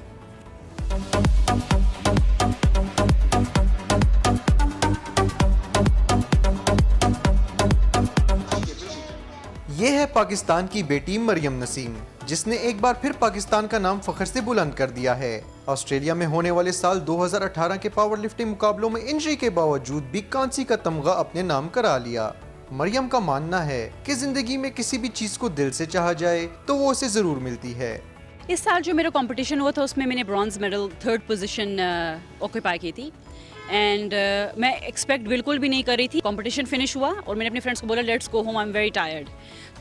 ये है पाकिस्तान की बेटी मरियम नसीम, जिसने एक बार फिर पाकिस्तान का नाम फख्र से बुलंद कर दिया है। ऑस्ट्रेलिया में होने वाले साल 2018 के पावर लिफ्टिंग मुकाबलों में इंजरी के बावजूद भी कांसी का तमगा अपने नाम करा लिया। मरियम का मानना है कि जिंदगी में किसी भी चीज को दिल से चाहा जाए तो वो उसे जरूर मिलती है। इस साल जो मेरा कंपटीशन हुआ था उसमें मैंने bronze medal 3rd position occupy की थी एंड मैं एक्सपेक्ट बिल्कुल भी नहीं कर रही थी। कंपटीशन फिनिश हुआ और मैंने अपने फ्रेंड्स को बोला let's go home, I am very tired.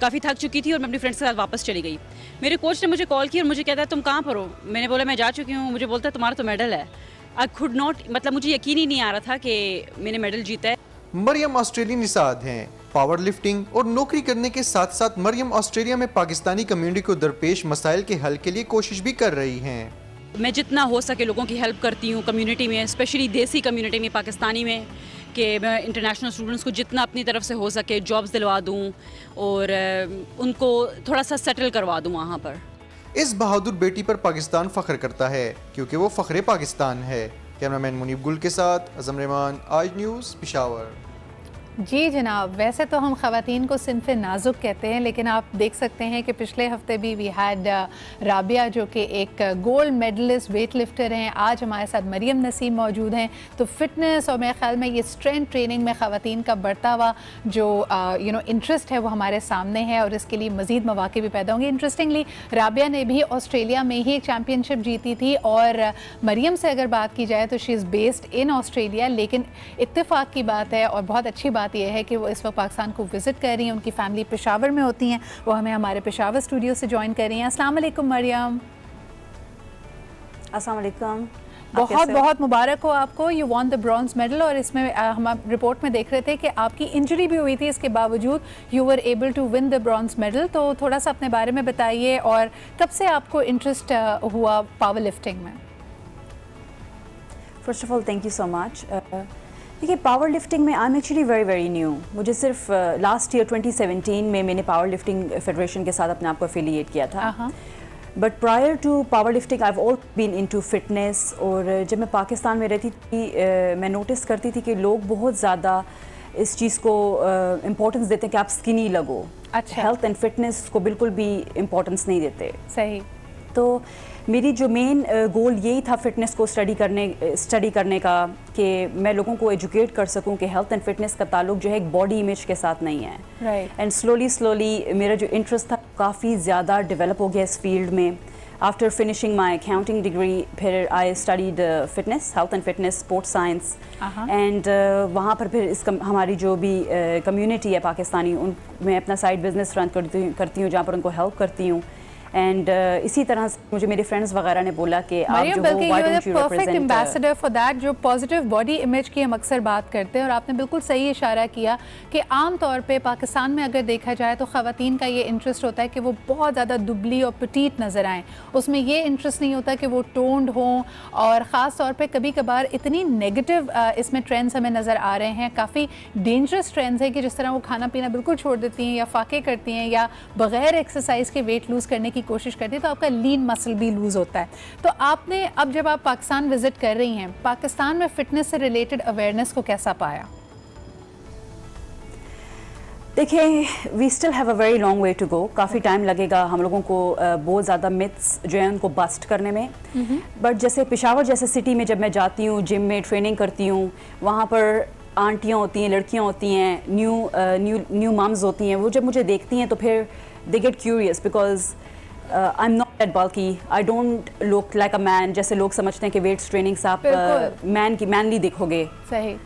काफ़ी थक चुकी थी और मैं अपने फ्रेंड्स के साथ वापस चली गई। मेरे कोच ने मुझे कॉल की और मुझे कहता है तुम कहाँ पर हो? मैंने बोला मैं जा चुकी हूँ। मुझे बोलता है तुम्हारा तो मेडल है। आई कुड नॉट, मतलब मुझे यकीन ही नहीं आ रहा था कि मैंने मेडल जीता है। मरियम ऑस्ट्रेलियन निसाद हैं। पावर लिफ्टिंग और नौकरी करने के साथ साथ मरियम ऑस्ट्रेलिया में पाकिस्तानी कम्युनिटी को दरपेश मसाइल के हल के लिए कोशिश भी कर रही हैं। मैं जितना हो सके लोगों की हेल्प करती हूँ कम्युनिटी में, स्पेशली देसी कम्युनिटी में, पाकिस्तानी में, कि मैं इंटरनेशनल स्टूडेंट्स को जितना अपनी तरफ से हो सके जॉब्स दिलवा दूँ और उनको थोड़ा सा सेटल करवा दूँ वहाँ पर। इस बहादुर बेटी पर पाकिस्तान फख्र करता है क्योंकि वो फख्रे पाकिस्तान है। कैमरामैन मुनीब गुल के साथ अज़म रहमान, आज न्यूज़, पेशावर। जी जनाब, वैसे तो हम ख़वातीन को सिन्फ़े नाजुक कहते हैं, लेकिन आप देख सकते हैं कि पिछले हफ्ते भी वी हैड राबिया जो कि एक गोल्ड मेडलिस्ट वेट लिफ्टर हैं। आज हमारे साथ मरियम नसीम मौजूद हैं। तो फिटनेस और मेरे ख्याल में ये स्ट्रेंथ ट्रेनिंग में ख़वातीन का बढ़ता हुआ जो इंटरेस्ट है वो हमारे सामने है और इसके लिए मज़ीद मौक़े भी पैदा होंगे। इंटरेस्टिंगली राबिया ने भी ऑस्ट्रेलिया में ही एक चैम्पियनशिप जीती थी और मरियम से अगर बात की जाए तो she is based in Australia, लेकिन इत्तेफाक की बात है और बहुत अच्छी बात यह है कि वो इस वक्त पाकिस्तान को विज़िट कर रही हैं। उनकी फैमिली पेशावर में होती हैं, वो हमें हमारे पेशावर स्टूडियो से ज्वाइन कर रही हैं। अस्सलाम वालेकुम मरियम। अस्सलाम वालेकुम। बहुत बहुत मुबारक हो आपको, you won the bronze medal. और इसमें हम रिपोर्ट में देख रहे थे कि आपकी इंजरी भी हुई थी, इसके बावजूद you were able to win the bronze medal. तो थोड़ा सा अपने बारे में बताइए और कब से आपको इंटरेस्ट हुआ पावर लिफ्टिंग में? First of all thank you so much. देखिए, पावर लिफ्टिंग में I am actually very very new. मुझे सिर्फ लास्ट ईयर 2017 में मैंने पावर लिफ्टिंग फेडरेशन के साथ अपने आप को एफिलिएट किया था। But prior to power lifting I have all been into fitness. और जब मैं पाकिस्तान में रहती थी मैं नोटिस करती थी कि लोग बहुत ज़्यादा इस चीज़ को इम्पोर्टेंस देते हैं कि आप स्किनी लगो। अच्छा। हेल्थ एंड फिटनेस को बिल्कुल भी इम्पोर्टेंस नहीं देते। सही। तो मेरी जो मेन गोल यही था फिटनेस को स्टडी करने का कि मैं लोगों को एजुकेट कर सकूं कि हेल्थ एंड फिटनेस का ताल्लुक जो है एक बॉडी इमेज के साथ नहीं है। राइट। एंड स्लोली मेरा जो इंटरेस्ट था काफ़ी ज़्यादा डेवलप हो गया इस फील्ड में। After finishing my accounting degree फिर I studied fitness, health and fitness, sports science and वहाँ पर फिर हमारी जो भी कम्युनिटी है पाकिस्तानी, मैं अपना साइड बिजनेस रन करती हूँ जहाँ पर उनको हेल्प करती हूँ। एंड इसी तरह से मुझे मेरे फ्रेंड्स वगैरह ने बोला कि आप जो हो why don't you perfect ambassador for that, जो पॉजिटिव बॉडी इमेज की हम अक्सर बात करते हैं, और आपने बिल्कुल सही इशारा किया कि आम तौर पे पाकिस्तान में अगर देखा जाए तो ख़वातीन का ये इंटरेस्ट होता है कि वो बहुत ज़्यादा दुबली और पटीट नज़र आएँ, उसमें ये इंटरेस्ट नहीं होता कि वो टोन्ड हों। और ख़ास तौर पर कभी कभार इतनी नेगेटिव इसमें ट्रेंड्स हमें नज़र आ रहे हैं, काफ़ी डेंजरस ट्रेंड्स हैं कि जिस तरह वो खाना पीना बिल्कुल छोड़ देती हैं या फाके करती हैं या बग़ैर एक्सरसाइज के वेट लूज़ करने की कोशिश करती है, तो आपका लीन मसल भी लूज़ होता है। तो आपने अब जब आप पाकिस्तान विज़िट कर रही हैं, पाकिस्तान में फ़िटनेस से रिलेटेड अवेयरनेस को कैसा पाया? देखिए, we still have a very long way to go, काफ़ी टाइम लगेगा हम लोगों को बहुत ज़्यादा मिथ्स जो है उनको बस्ट करने में। बट जैसे पेशावर जैसे सिटी में जब मैं जाती हूँ, जिम में ट्रेनिंग करती हूँ, वहाँ पर आंटियाँ होती हैं, लड़कियाँ होती हैं, न्यू मम्स होती हैं, वो जब मुझे देखती हैं तो फिर they get curious because I am not that bulky, I don't look like a man. जैसे लोग समझते हैं कि वेट्स ट्रेनिंग से आप मैनली दिखोगे। सही।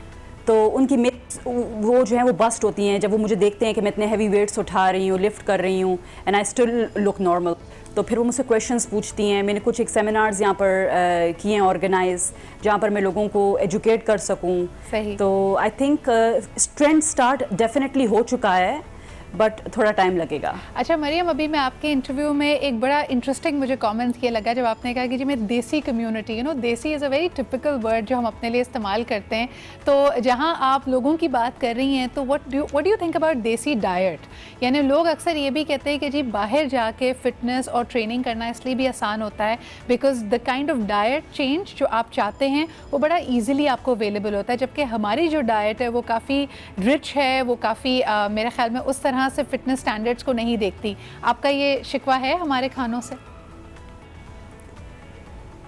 तो उनकी मिथ्स वो जो है वो बस्ट होती हैं जब वो मुझे देखते हैं कि मैं इतने हैवी वेट्स उठा रही हूँ, लिफ्ट कर रही हूँ, and I still look normal. तो फिर वो मुझसे क्वेश्चंस पूछती हैं। मैंने कुछ एक सेमिनार्स यहाँ पर किए हैं ऑर्गेनाइज, जहाँ पर मैं लोगों को एजुकेट कर सकूँ। तो I think trend start definitely हो चुका है, बट थोड़ा टाइम लगेगा। अच्छा मरियम, अभी मैं आपके इंटरव्यू में एक बड़ा इंटरेस्टिंग मुझे कमेंट ये लगा जब आपने कहा कि जी मैं देसी कम्युनिटी, यू नो देसी is a very typical word जो हम अपने लिए इस्तेमाल करते हैं। तो जहाँ आप लोगों की बात कर रही हैं, तो what do you think about देसी डाइट? यानी लोग अक्सर ये भी कहते हैं कि जी बाहर जाके फिटनेस और ट्रेनिंग करना इसलिए भी आसान होता है because the kind of diet change जो आप चाहते हैं वो बड़ा ईजिली आपको अवेलेबल होता है, जबकि हमारी जो डाइट है वो काफ़ी रिच है, वो काफ़ी मेरे ख्याल में उस तरह से फिटनेस स्टैंडर्ड्स को नहीं देखती। आपका ये शिकवा है हमारे खानों से?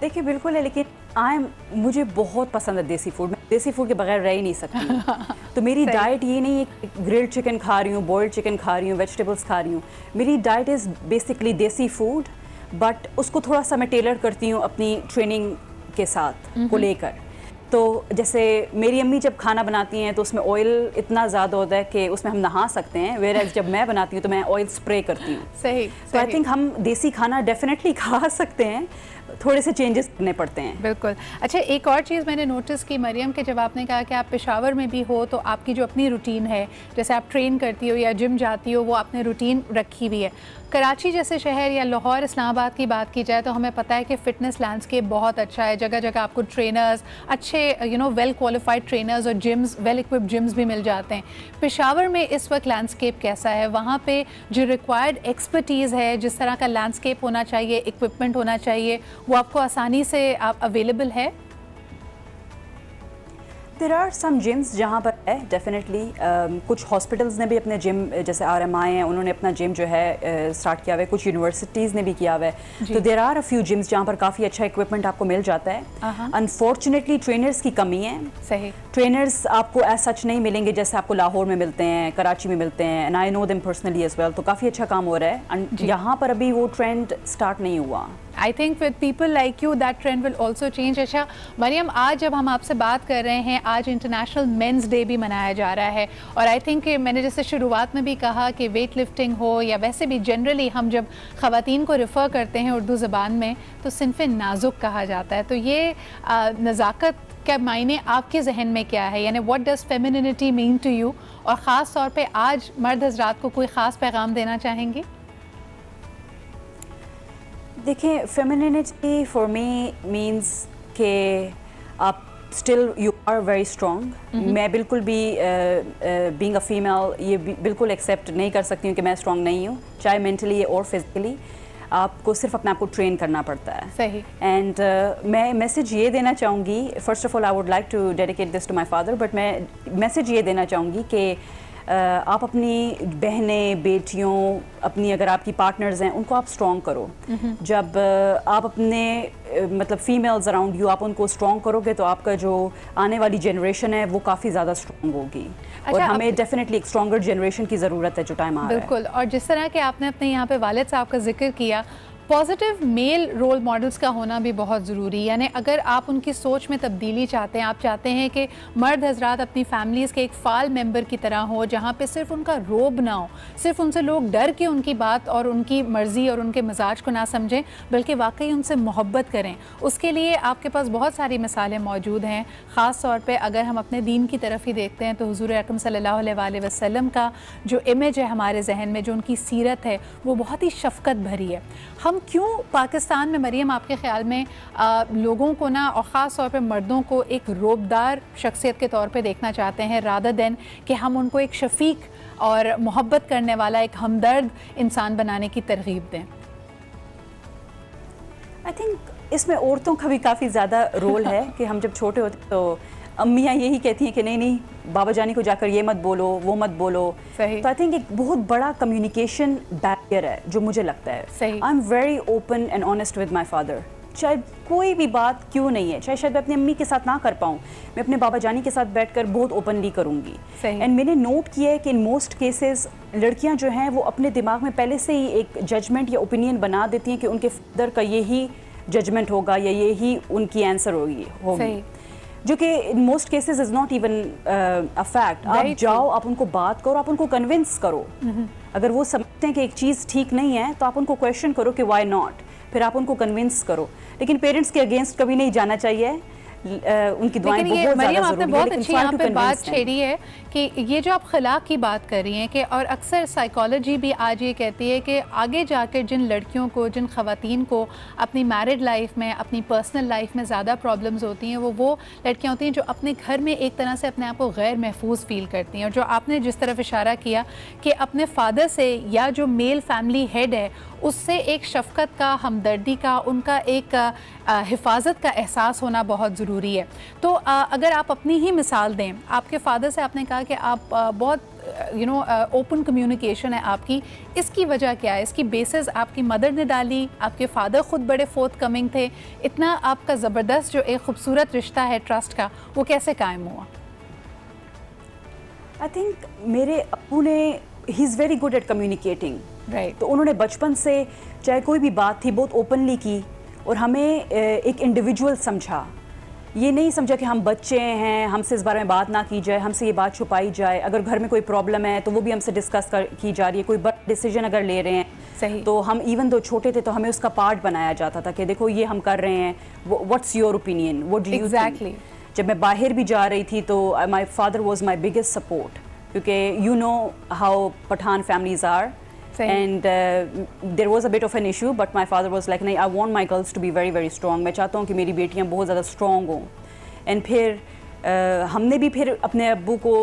देखिए बिल्कुल है, लेकिन मुझे बहुत पसंद है देसी फूड। मैं देसी फूड के बगैर रह ही नहीं सकती। तो मेरी डाइट ये नहीं है कि ग्रिल्ड चिकन खा रही हूँ, बॉइल्ड चिकन खा रही हूँ, वेजिटेबल्स खा रही हूँ। मेरी डाइट इज़ बेसिकली देसी फूड, बट उसको थोड़ा सा मैं टेलर करती हूँ अपनी ट्रेनिंग के साथ को लेकर। तो जैसे मेरी अम्मी जब खाना बनाती हैं तो उसमें ऑयल इतना ज़्यादा होता है कि उसमें हम नहा सकते हैं, वेयर जब मैं बनाती हूँ तो मैं ऑयल स्प्रे करती हूँ। सही। तो आई थिंक हम देसी खाना डेफिनेटली खा सकते हैं, थोड़े से चेंजेस करने पड़ते हैं। बिल्कुल। अच्छा, एक और चीज़ मैंने नोटिस की मरियम कि जब आपने कहा कि आप पेशावर में भी हो तो आपकी जो अपनी रूटीन है, जैसे आप ट्रेन करती हो या जिम जाती हो, वो आपने रूटीन रखी हुई है। कराची जैसे शहर या लाहौर, इस्लामाबाद की बात की जाए तो हमें पता है कि फ़िटनेस लैंडस्केप बहुत अच्छा है, जगह जगह आपको ट्रेनर्स, अच्छे वेल क्वालिफाइड ट्रेनर्स और जिम्स, वेल इक्विप्ड जिम्स भी मिल जाते हैं। पेशावर में इस वक्त लैंडस्केप कैसा है? वहाँ पे जो रिक्वायर्ड एक्सपर्टीज़ है, जिस तरह का लैंडस्केप होना चाहिए, इक्विपमेंट होना चाहिए, वो आपको आसानी से अवेलेबल है? देयर आर सम जिम्स जहाँ पर है डेफिनेटली। कुछ हॉस्पिटल्स ने भी अपने जिम, जैसे RMI हैं, उन्होंने अपना जिम जो है स्टार्ट किया हुआ है। कुछ यूनिवर्सिटीज़ ने भी किया हुआ है। तो there are a few gyms जहाँ पर काफ़ी अच्छा इक्विपमेंट आपको मिल जाता है। अनफॉर्चुनेटली ट्रेनर्स की कमी है। सही। ट्रेनर्स आपको एज सच नहीं मिलेंगे जैसे आपको लाहौर में मिलते हैं, कराची में मिलते हैं, and I know them personally as well. तो काफ़ी अच्छा काम हो रहा है। यहाँ पर अभी वो ट्रेंड स्टार्ट नहीं हुआ। I think with people like you that trend will also change. अच्छा मरियम, आज जब हम आपसे बात कर रहे हैं, आज इंटरनेशनल मेंस डे भी मनाया जा रहा है, और आई थिंक मैंने जैसे शुरुआत में भी कहा कि वेट लिफ्टिंग हो या वैसे भी जनरली हम जब ख़वातीन को रिफ़र करते हैं उर्दू ज़बान में तो सिन्फ़े नाजुक कहा जाता है। तो ये नज़ाकत क्या मायने आपके जहन में क्या है? यानी what does femininity mean to you? और ख़ास तौर पे आज मर्द हज़रात को कोई ख़ास पैगाम देना चाहेंगे? देखिए, फेमिनिटी फॉर मी मीन्स कि आप still you are very strong. मैं बिल्कुल भी बीइंग अ फीमेल ये बिल्कुल एक्सेप्ट नहीं कर सकती हूँ कि मैं स्ट्रॉन्ग नहीं हूँ, चाहे मेंटली और फिजिकली। आपको सिर्फ अपने आप को ट्रेन करना पड़ता है। सही। एंड मैं मैसेज ये देना चाहूँगी, first of all I would like to dedicate this to my father, but मैं मैसेज ये देना चाहूँगी कि आप अपनी बहनें, बेटियों, अपनी अगर आपकी पार्टनर्स हैं उनको आप स्ट्रॉन्ग करो। जब आप अपने मतलब फीमेल्स अराउंड यू आप उनको स्ट्रॉन्ग करोगे तो आपका जो आने वाली जनरेशन है वो काफ़ी ज़्यादा स्ट्रॉन्ग होगी। अच्छा, और हमें डेफिनेटली एक स्ट्रॉन्गर जनरेशन की ज़रूरत है जो टाइम आ रहा है। बिल्कुल। और जिस तरह के आपने अपने यहाँ पे वालिद साहब का जिक्र किया, पॉजिटिव मेल रोल मॉडल्स का होना भी बहुत ज़रूरी है। यानी अगर आप उनकी सोच में तब्दीली चाहते हैं, आप चाहते हैं कि मर्द हजरात अपनी फैमिलीज़ के एक फ़ाल मेंबर की तरह हो, जहाँ पे सिर्फ उनका रोब ना हो, सिर्फ उनसे लोग डर के उनकी बात और उनकी मर्ज़ी और उनके मिजाज को ना समझें, बल्कि वाकई उनसे मोहब्बत करें, उसके लिए आपके पास बहुत सारी मिसालें मौजूद हैं। ख़ास तौर पे अगर हम अपने दीन की तरफ ही देखते हैं तो हुज़ूर अकरम सल्लल्लाहु अलैहि वसल्लम का जो इमेज है हमारे जहन में, जो उनकी सीरत है, वो बहुत ही शफ़क़त भरी है। हम क्यों पाकिस्तान में मरियम आपके ख़्याल में लोगों को ना, और ख़ास तौर पे मर्दों को एक रोबदार शख्सियत के तौर पे देखना चाहते हैं, रादर देन कि हम उनको एक शफ़ीक और मोहब्बत करने वाला, एक हमदर्द इंसान बनाने की तरगीब दें? आई थिंक इसमें औरतों का भी काफ़ी ज़्यादा रोल है कि हम जब छोटे होते तो अम्मियाँ यही कहती हैं कि नहीं नहीं बाबा जानी को जाकर ये मत बोलो, वो मत बोलो। सही। तो आई थिंक एक बहुत बड़ा कम्युनिकेशन बैरियर है जो मुझे लगता है। सही। I am very open and honest with my father. चाहे कोई भी बात क्यों नहीं है, चाहे शायद मैं अपनी अम्मी के साथ ना कर पाऊँ, मैं अपने बाबा जानी के साथ बैठकर बहुत ओपनली करूँगी। एंड मैंने नोट किया है कि इन मोस्ट केसेस लड़कियाँ जो हैं वो अपने दिमाग में पहले से ही एक जजमेंट या ओपिनियन बना देती हैं कि उनके फादर का यही जजमेंट होगा या यही उनकी आंसर होगी, जो कि in most cases is not even a fact. आप जाओ, आप उनको बात करो, आप उनको कन्विंस करो। अगर वो समझते हैं कि एक चीज़ ठीक नहीं है तो आप उनको क्वेश्चन करो कि वाई नॉट, फिर आप उनको कन्विंस करो। लेकिन पेरेंट्स के अगेंस्ट कभी नहीं जाना चाहिए। उनकी दुआएं बहुत मरियम ज़्यादा आपने बहुत अच्छी यहाँ पे बात छेड़ी है कि ये जो आप खिलाक की बात कर रही हैं कि, और अक्सर साइकोलॉजी भी आज ये कहती है कि आगे जाकर जिन लड़कियों को, जिन ख़वातीन को अपनी मैरिड लाइफ में, अपनी पर्सनल लाइफ में ज़्यादा प्रॉब्लम्स होती हैं, वो लड़कियाँ होती हैं जो अपने घर में एक तरह से अपने आप को गैर महफूज फील करती हैं। और जो आपने जिस तरफ इशारा किया कि अपने फादर से या जो मेल फैमिली हेड है उससे एक शफ़क़त का, हमदर्दी का, उनका एक हिफाजत का एहसास होना बहुत ज़रूरी है। तो अगर आप अपनी ही मिसाल दें, आपके फादर से आपने कहा कि आप बहुत ओपन कम्युनिकेशन है आपकी, इसकी वजह क्या है? इसकी बेसिस आपकी मदर ने डाली, आपके फादर ख़ुद बड़े फोर्थ कमिंग थे, इतना आपका ज़बरदस्त जो एक खूबसूरत रिश्ता है ट्रस्ट का, वो कैसे कायम हुआ? आई थिंक मेरे अब्बू ने, he is very good at communicating. Right. तो उन्होंने बचपन से चाहे कोई भी बात थी बहुत ओपनली की और हमें एक इंडिविजुअल समझा। ये नहीं समझा कि हम बच्चे हैं, हमसे इस बारे में बात ना की जाए, हमसे ये बात छुपाई जाए। अगर घर में कोई प्रॉब्लम है तो वो भी हमसे डिस्कस की जा रही है। कोई बड़ा डिसीजन अगर ले रहे हैं, सही, तो हम इवन दो छोटे थे तो हमें उसका पार्ट बनाया जाता था कि देखो ये हम कर रहे हैं, what's your opinion, what do you think. जब मैं बाहर भी जा रही थी तो my father was my biggest support, क्योंकि you know how Pathan families are. And there was a bit of an issue, but my father was like, नहीं, I want my girls to be very very strong. मैं चाहता हूँ कि मेरी बेटियाँ बहुत ज़्यादा strong हों। And फिर हमने भी फिर अपने अब्बू को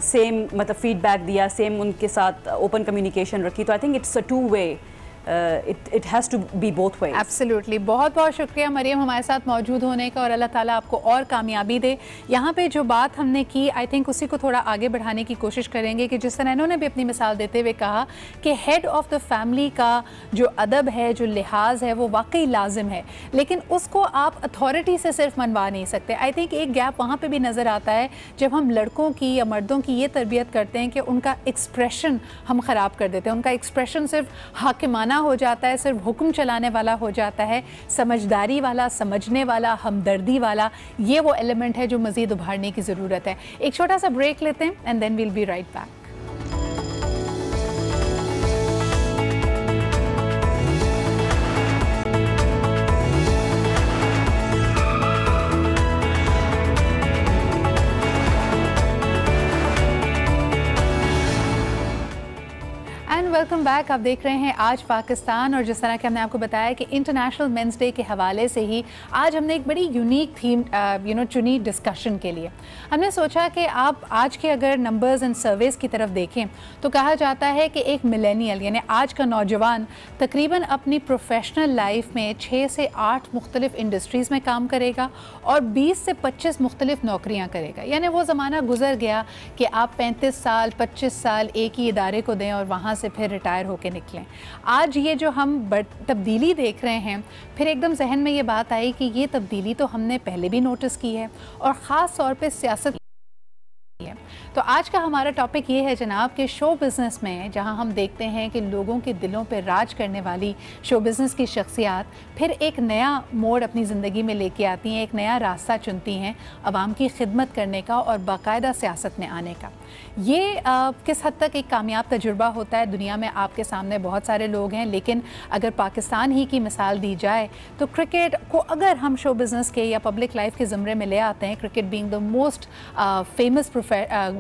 सेम मतलब फीडबैक दिया, सेम उनके साथ ओपन कम्युनिकेशन रखी। तो I think it's a two way, it has to be both ways. Absolutely। बहुत बहुत शुक्रिया मरियम हमारे साथ मौजूद होने का, और अल्लाह ताला आपको और कामयाबी दे। यहाँ पे जो बात हमने की, आई थिंक उसी को थोड़ा आगे बढ़ाने की कोशिश करेंगे कि जिस तरह इन्होंने भी अपनी मिसाल देते हुए कहा कि हेड ऑफ़ द फैमिली का जो अदब है, जो लिहाज है, वो वाकई लाजिम है, लेकिन उसको आप अथॉरिटी से सिर्फ मनवा नहीं सकते। आई थिंक एक गैप वहाँ पर भी नज़र आता है जब हम लड़कों की या मर्दों की ये तरबियत करते हैं कि उनका एक्सप्रेशन हम ख़राब कर देते हैं। उनका एक्सप्रेशन सिर्फ हाकिमाना हो जाता है, सिर्फ हुक्म चलाने वाला हो जाता है। समझदारी वाला, समझने वाला, हमदर्दी वाला, ये वो एलिमेंट है जो मज़ीद उभारने की ज़रूरत है। एक छोटा सा ब्रेक लेते हैं and then we'll be right back. Welcome back. आप देख रहे हैं आज पाकिस्तान, और जिस तरह कि हमने आपको बताया कि इंटरनेशनल मेंस डे के हवाले से ही आज हमने एक बड़ी यूनिक थीम चुनी डिस्कशन के लिए। हमने सोचा कि आप आज के अगर नंबर्स एंड सर्वेस की तरफ देखें तो कहा जाता है कि एक मिलेनियल यानी आज का नौजवान तकरीबन अपनी प्रोफेशनल लाइफ में 6 से 8 मुख्तलिफ इंडस्ट्रीज़ में काम करेगा और 20 से 25 मुख्तलिफ नौकरियाँ करेगा। यानी वो ज़माना गुजर गया कि आप 35 साल 25 साल एक ही इदारे को दें और वहाँ से फिर रिटायर होकर निकलें। आज ये जो हम तब्दीली देख रहे हैं, फिर एकदम जहन में ये बात आई कि ये तब्दीली तो हमने पहले भी नोटिस की है और ख़ास तौर पे सियासत है। तो आज का हमारा टॉपिक ये है जनाब कि शो बिज़नेस में जहां हम देखते हैं कि लोगों के दिलों पर राज करने वाली शो बिज़नेस की शख्सियात फिर एक नया मोड़ अपनी ज़िंदगी में लेके आती हैं, एक नया रास्ता चुनती हैं आवाम की खिदमत करने का और बाकायदा सियासत में आने का। ये किस हद तक एक कामयाब तजुर्बा होता है। दुनिया में आपके सामने बहुत सारे लोग हैं, लेकिन अगर पाकिस्तान ही की मिसाल दी जाए तो क्रिकेट को अगर हम शो बिज़नेस के या पब्लिक लाइफ के ज़मरे में ले आते हैं, cricket being the most famous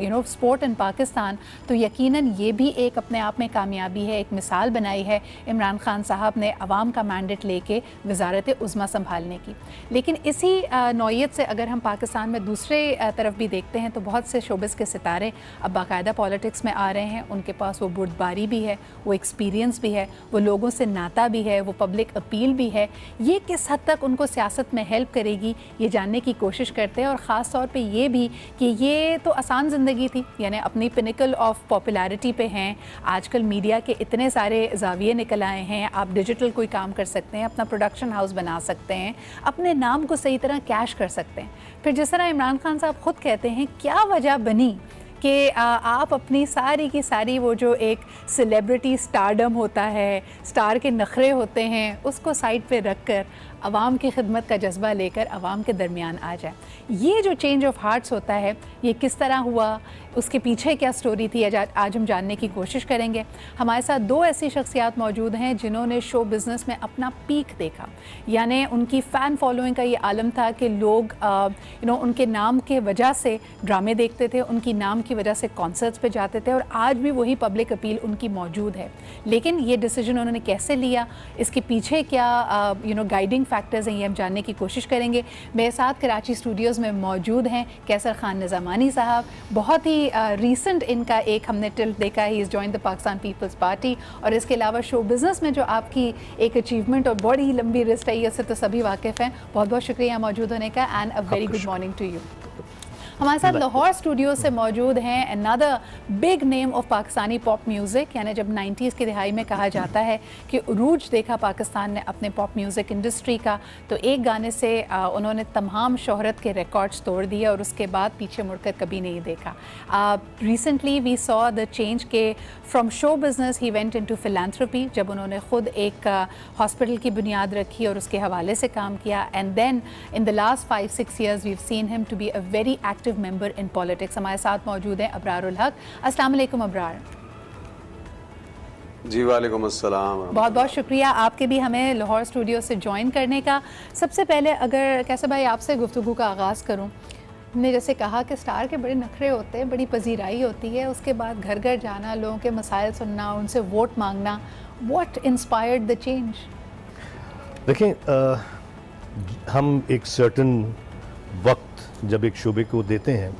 sport in Pakistan, तो यकीनन ये भी एक अपने आप में कामयाबी है। एक मिसाल बनाई है इमरान खान साहब ने अवाम का मैंडेट लेके वज़ारत उज़्मा संभालने की। लेकिन इसी नौइयत से अगर हम पाकिस्तान में दूसरे तरफ भी देखते हैं तो बहुत से शोबिस के सितारे अब बाकायदा पॉलिटिक्स में आ रहे हैं। उनके पास वो बुर्दबारी भी है, वो एक्सपीरियंस भी है, वो लोगों से नाता भी है, वो पब्लिक अपील भी है। ये किस हद तक उनको सियासत में हेल्प करेगी ये जानने की कोशिश करते हैं। और ख़ास तौर पे ये भी कि ये तो आसान ज़िंदगी थी, यानी अपनी पिनिकल ऑफ पॉपुलैरिटी पे हैं। आजकल मीडिया के इतने सारे ज़ाविये निकल आए हैं, आप डिजिटल कोई काम कर सकते हैं, अपना प्रोडक्शन हाउस बना सकते हैं, अपने नाम को सही तरह कैश कर सकते हैं। फिर जिस तरह इमरान खान साहब ख़ुद कहते हैं, क्या वजह बनी कि आप अपनी सारी की सारी वो जो एक सेलिब्रिटी स्टारडम होता है, स्टार के नखरे होते हैं, उसको साइड पे रख कर आवाम की खिदमत का जज्बा लेकर आवाम के दरमियान आ जाए। ये जो चेंज ऑफ हार्ट्स होता है, ये किस तरह हुआ, उसके पीछे क्या स्टोरी थी, आज हम जानने की कोशिश करेंगे। हमारे साथ दो ऐसी शख्सियात मौजूद हैं जिन्होंने शो बिज़नेस में अपना पीक देखा। यानी उनकी फ़ैन फॉलोइंग का ये आलम था कि लोग उनके नाम के वजह से ड्रामे देखते थे, उनकी नाम की वजह से कॉन्सर्ट्स पे जाते थे, और आज भी वही पब्लिक अपील उनकी मौजूद है। लेकिन ये डिसीजन उन्होंने कैसे लिया, इसके पीछे क्या गाइडिंग फैक्टर्स हैं, ये हम जानने की कोशिश करेंगे। मेरे साथ कराची स्टूडियोज़ में मौजूद हैं कैसर खान निज़ामानी साहब। बहुत ही रीसेंट इनका एक हमने टिल्ट देखा, he is join the Pakistan Peoples Party. और इसके अलावा शो बिज़नेस में जो आपकी एक अचीवमेंट और बड़ी लंबी लिस्ट है, इससे तो सभी वाकिफ़ हैं। बहुत बहुत शुक्रिया मौजूद होने का and a very good morning to you. हमारे साथ लाहौर स्टूडियो से मौजूद हैं another big name of Pakistani pop music. यानी जब 90s की दिहाई में कहा जाता है कि उरूज देखा पाकिस्तान ने अपने पॉप म्यूज़िक इंडस्ट्री का, तो एक गाने से उन्होंने तमाम शोहरत के रिकॉर्ड्स तोड़ दिए और उसके बाद पीछे मुड़कर कभी नहीं देखा। Recently we saw the change के from show business he went into philanthropy, जब उन्होंने ख़ुद एक हॉस्पिटल की बुनियाद रखी और उसके हवाले से काम किया। And then in the last 5-6 years we've seen him to be a very active member in politics. हमारे साथ मौजूद हैं अबरारुल हक। अस्सलाम वालेकुम अबरार। जी वालेकुम अस्सलाम। बहुत बहुत शुक्रिया आपके भी हमें लाहौर स्टूडियो से ज्वाइन करने का। सबसे पहले अगर कैसे भाई आपसे गुफ्तगू का आगाज़ करूं, हमने जैसे कहा कि स्टार के बड़े नखरे होते हैं, बड़ी पजीराई होती है, उसके बाद घर घर जाना, लोगों के मसाइल सुनना, उनसे वोट मांगना। What inspired the change? देखें, हम एक सर्टन वक्त जब एक शोबे को देते हैं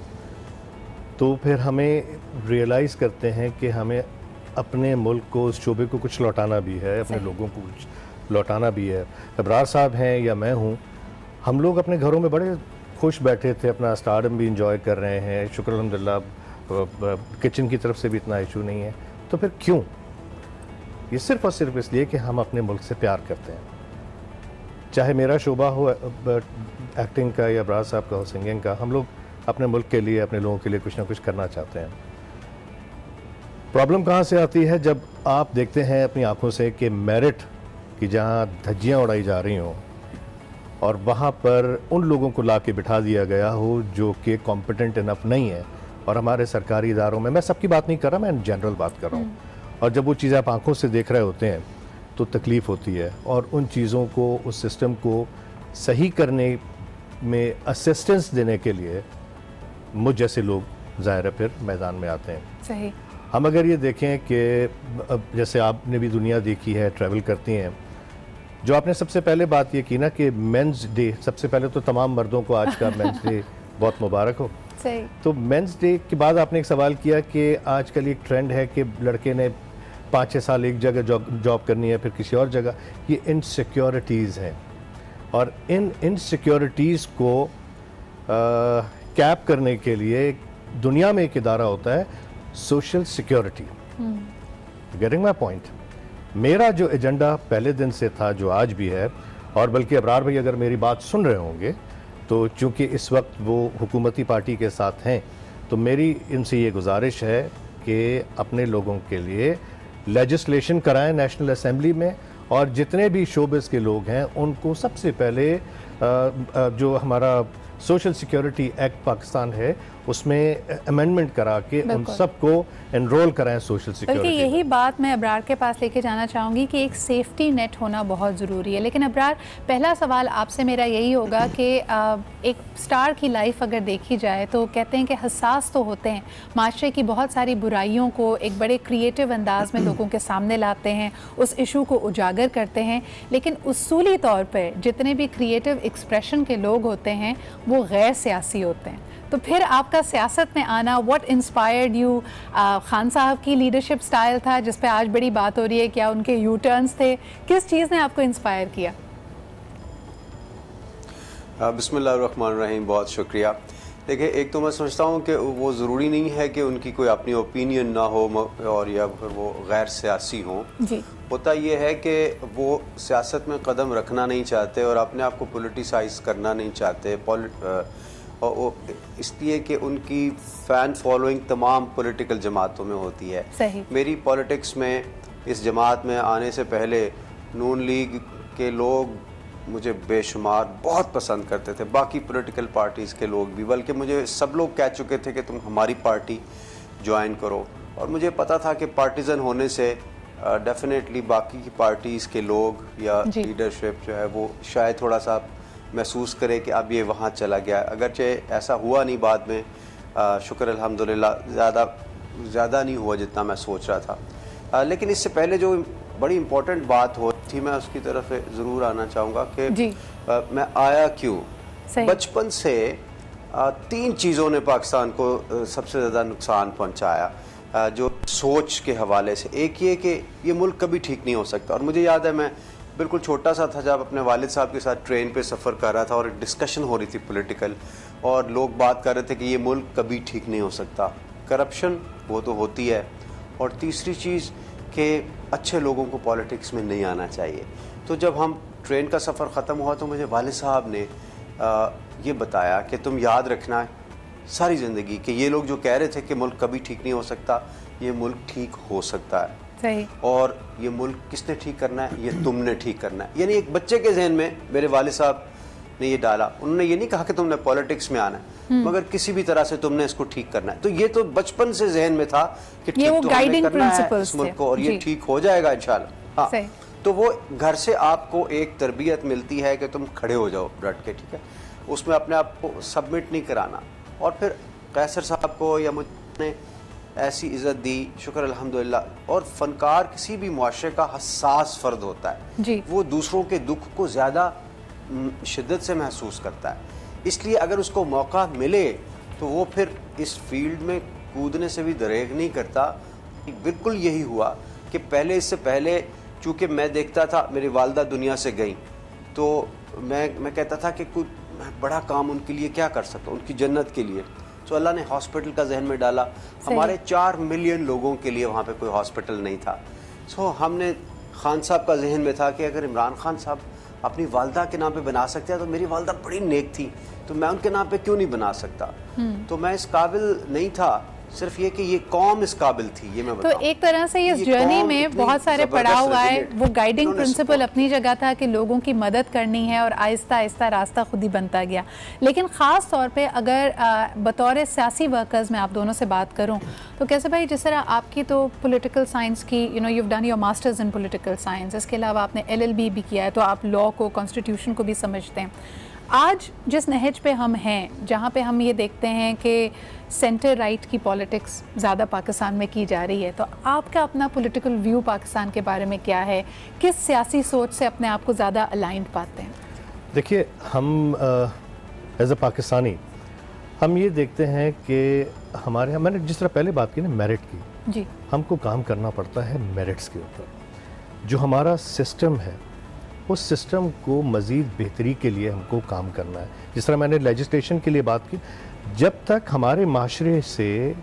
तो फिर हमें रियलाइज़ करते हैं कि हमें अपने मुल्क को, उस शोबे को कुछ लौटाना भी है, अपने लोगों को कुछ लौटाना भी है। अबरार साहब हैं या मैं हूँ, हम लोग अपने घरों में बड़े खुश बैठे थे, अपना स्टारडम भी इंजॉय कर रहे हैं, शुक्र अल्हम्दुलिल्लाह, किचन की तरफ से भी इतना इशू नहीं है। तो फिर क्यों? ये सिर्फ़ और सिर्फ इसलिए कि हम अपने मुल्क से प्यार करते हैं। चाहे मेरा शोबा हो एक्टिंग का या अबरार साहब का हो सिंगिंग का, हम लोग अपने मुल्क के लिए, अपने लोगों के लिए कुछ ना कुछ करना चाहते हैं। प्रॉब्लम कहाँ से आती है? जब आप देखते हैं अपनी आंखों से कि मेरिट की जहाँ धज्जियाँ उड़ाई जा रही हों और वहाँ पर उन लोगों को ला के बिठा दिया गया हो जो कि कॉम्पिटेंट इनफ नहीं है। और हमारे सरकारी इदारों में, मैं सबकी बात नहीं कर रहा, मैं जनरल बात कर रहा हूँ, और जब वो चीज़ें आप आंखों से देख रहे होते हैं तो तकलीफ़ होती है। और उन चीज़ों को, उस सिस्टम को सही करने में असिस्टेंस देने के लिए मुझ जैसे लोग ज़ाहिर है फिर मैदान में आते हैं। सही। हम अगर ये देखें कि जैसे आपने भी दुनिया देखी है, ट्रैवल करती हैं, जो आपने सबसे पहले बात ये की ना कि मेंस डे, सबसे पहले तो तमाम मर्दों को आज का मेंस डे बहुत मुबारक हो। सही। तो मेंस डे के बाद आपने एक सवाल किया कि आजकल एक ट्रेंड है कि लड़के ने 5-6 साल एक जगह जॉब करनी है, फिर किसी और जगह। ये इनसिक्योरिटीज़ हैं और इन इनसिक्योरिटीज़ को कैप करने के लिए दुनिया में एक इदारा होता है, social security. Getting my point? मेरा जो एजेंडा पहले दिन से था, जो आज भी है, और बल्कि अबरार भाई अगर मेरी बात सुन रहे होंगे तो चूँकि इस वक्त वो हुकूमती पार्टी के साथ हैं, तो मेरी इनसे ये गुजारिश है कि अपने लोगों के लिए लेजिस्लेशन कराएं नेशनल असेंबली में, और जितने भी शोबिस के लोग हैं उनको सबसे पहले जो हमारा सोशल सिक्योरिटी एक्ट पाकिस्तान है उसमें अमेंडमेंट करा के उन सबको एनरोल कराएं सोशल सिक्योरिटी। बल्कि यही बात मैं अब्रार के पास लेके जाना चाहूँगी कि एक सेफ्टी नेट होना बहुत ज़रूरी है। लेकिन अब्रार, पहला सवाल आपसे मेरा यही होगा कि एक स्टार की लाइफ अगर देखी जाए तो कहते हैं कि हसास तो होते हैं, माशरे की बहुत सारी बुराइयों को एक बड़े क्रिएटिव अंदाज में लोगों के सामने लाते हैं, उस इशू को उजागर करते हैं, लेकिन उसूली तौर पर जितने भी क्रिएटिव एक्सप्रेशन के लोग होते हैं वो गैर सियासी होते हैं। तो फिर आपका सियासत में आना, व्हाट इंस्पायर्ड यू? खान साहब की लीडरशिप स्टाइल था जिस पे आज बड़ी बात हो रही है, क्या उनके यू टर्न्स थे? किस चीज़ ने आपको इंस्पायर किया? बिस्मिल्लाहिर्रहमानिर्रहीम, बहुत शुक्रिया। देखिए, एक तो मैं समझता हूँ कि वो ज़रूरी नहीं है कि उनकी कोई अपनी ओपिनियन ना हो और या फिर वो गैर सियासी हों। होता ये है कि वो सियासत में कदम रखना नहीं चाहते और अपने आप को पोलिटिसाइज करना नहीं चाहते, और इसलिए कि उनकी फ़ैन फॉलोइंग तमाम पॉलिटिकल जमातों में होती है। सही। मेरी पॉलिटिक्स में इस जमात में आने से पहले नून लीग के लोग मुझे बेशुमार बहुत पसंद करते थे, बाकी पॉलिटिकल पार्टीज़ के लोग भी, बल्कि मुझे सब लोग कह चुके थे कि तुम हमारी पार्टी ज्वाइन करो। और मुझे पता था कि पार्टीज़न होने से डेफिनेटली बाकी की पार्टीज़ के लोग या लीडरशिप जो है वो शायद थोड़ा सा महसूस करे कि अब ये वहाँ चला गया। अगरचे ऐसा हुआ नहीं बाद में, शुक्र अल्हम्दुलिल्लाह ज़्यादा नहीं हुआ जितना मैं सोच रहा था। लेकिन इससे पहले जो बड़ी इम्पोर्टेंट बात हो थी, मैं उसकी तरफ ज़रूर आना चाहूँगा कि मैं आया क्यों। बचपन से 3 चीज़ों ने पाकिस्तान को सबसे ज़्यादा नुकसान पहुँचाया जो सोच के हवाले से। एक ये कि ये मुल्क कभी ठीक नहीं हो सकता, और मुझे याद है मैं बिल्कुल छोटा सा था जब अपने वालिद साहब के साथ ट्रेन पे सफ़र कर रहा था और एक डिस्कशन हो रही थी पॉलिटिकल, और लोग बात कर रहे थे कि ये मुल्क कभी ठीक नहीं हो सकता। करप्शन वो तो होती है, और तीसरी चीज़ कि अच्छे लोगों को पॉलिटिक्स में नहीं आना चाहिए। तो जब हम ट्रेन का सफ़र ख़त्म हुआ तो मुझे वालिद साहब ने ये बताया कि तुम याद रखना सारी ज़िंदगी कि ये लोग जो कह रहे थे कि मुल्क कभी ठीक नहीं हो सकता, ये मुल्क ठीक हो सकता है। सही। और ये मुल्क किसने ठीक करना है? ये तुमने ठीक करना है। यानी एक बच्चे के जहन में मेरे वालिद साहब ने ये डाला। उन्होंने ये नहीं कहा कि तुमने पॉलिटिक्स में आना है, मगर किसी भी तरह से तुमने इसको ठीक करना है। तो ये तो बचपन से जहन में था कि ठीक तो हमें करना है इस मुल्क को, और ये ठीक हो जाएगा इंशाल्लाह। हाँ, तो वो घर से आपको एक तरबियत मिलती है कि तुम खड़े हो जाओ डट के, ठीक है, उसमें अपने आप को सबमिट नहीं कराना। और फिर कैसर साहब को या मुझे ऐसी इज़्ज़त दी, शुक्र अल्हम्दुलिल्लाह। और फ़नकार किसी भी मुआशरे का हसास फ़र्द होता है जी। वो दूसरों के दुख को ज़्यादा शिद्दत से महसूस करता है, इसलिए अगर उसको मौका मिले तो वो फिर इस फील्ड में कूदने से भी दरेग नहीं करता। बिल्कुल यही हुआ कि पहले, इससे पहले चूँकि मैं देखता था मेरी वालदा दुनिया से गई, तो मैं कहता था कि कोई बड़ा काम उनके लिए क्या कर सकता हूँ, उनकी जन्नत के लिए। तो अल्लाह ने हॉस्पिटल का जहन में डाला। हमारे 4 मिलियन लोगों के लिए वहाँ पे कोई हॉस्पिटल नहीं था। सो हमने खान साहब का जहन में था कि अगर इमरान खान साहब अपनी वालदा के नाम पे बना सकते हैं, तो मेरी वालदा बड़ी नेक थी, तो मैं उनके नाम पे क्यों नहीं बना सकता। तो मैं इस काबिल नहीं था, सिर्फ ये कि ये कौम इस काबिल थी, ये मैं बताऊं। तो एक तरह से इस जर्नी में बहुत सारे पड़ाव आए। वो गाइडिंग प्रिंसिपल अपनी जगह था कि लोगों की मदद करनी है, और आहिस्ता आहिस्ता रास्ता खुद ही बनता गया। लेकिन ख़ास तौर पे अगर बतौर सियासी वर्कर्स में आप दोनों से बात करूं, तो कैसे भाई, जिस तरह आपकी तो पॉलिटिकल साइंस की, you know, you have done your masters in political science, इसके अलावा आपने LLB भी किया है, तो आप लॉ को, कॉन्स्टिट्यूशन को भी समझते हैं। आज जिस नहज पे हम हैं, जहाँ पे हम ये देखते हैं कि सेंटर राइट की पॉलिटिक्स ज़्यादा पाकिस्तान में की जा रही है, तो आपका अपना पॉलिटिकल व्यू पाकिस्तान के बारे में क्या है? किस सियासी सोच से अपने आप को ज़्यादा अलाइंड पाते हैं? देखिए, हम एज अ पाकिस्तानी हम ये देखते हैं कि हमारे यहाँ, मैंने जिस तरह पहले बात की ना मेरिट की जी, हमको काम करना पड़ता है मेरिट्स के ऊपर। जो हमारा सिस्टम है उस सिस्टम को मज़ीद बेहतरी के लिए हमको काम करना है। जिस तरह मैंने लेजिस्लेशन के लिए बात की, जब तक हमारे माशरे से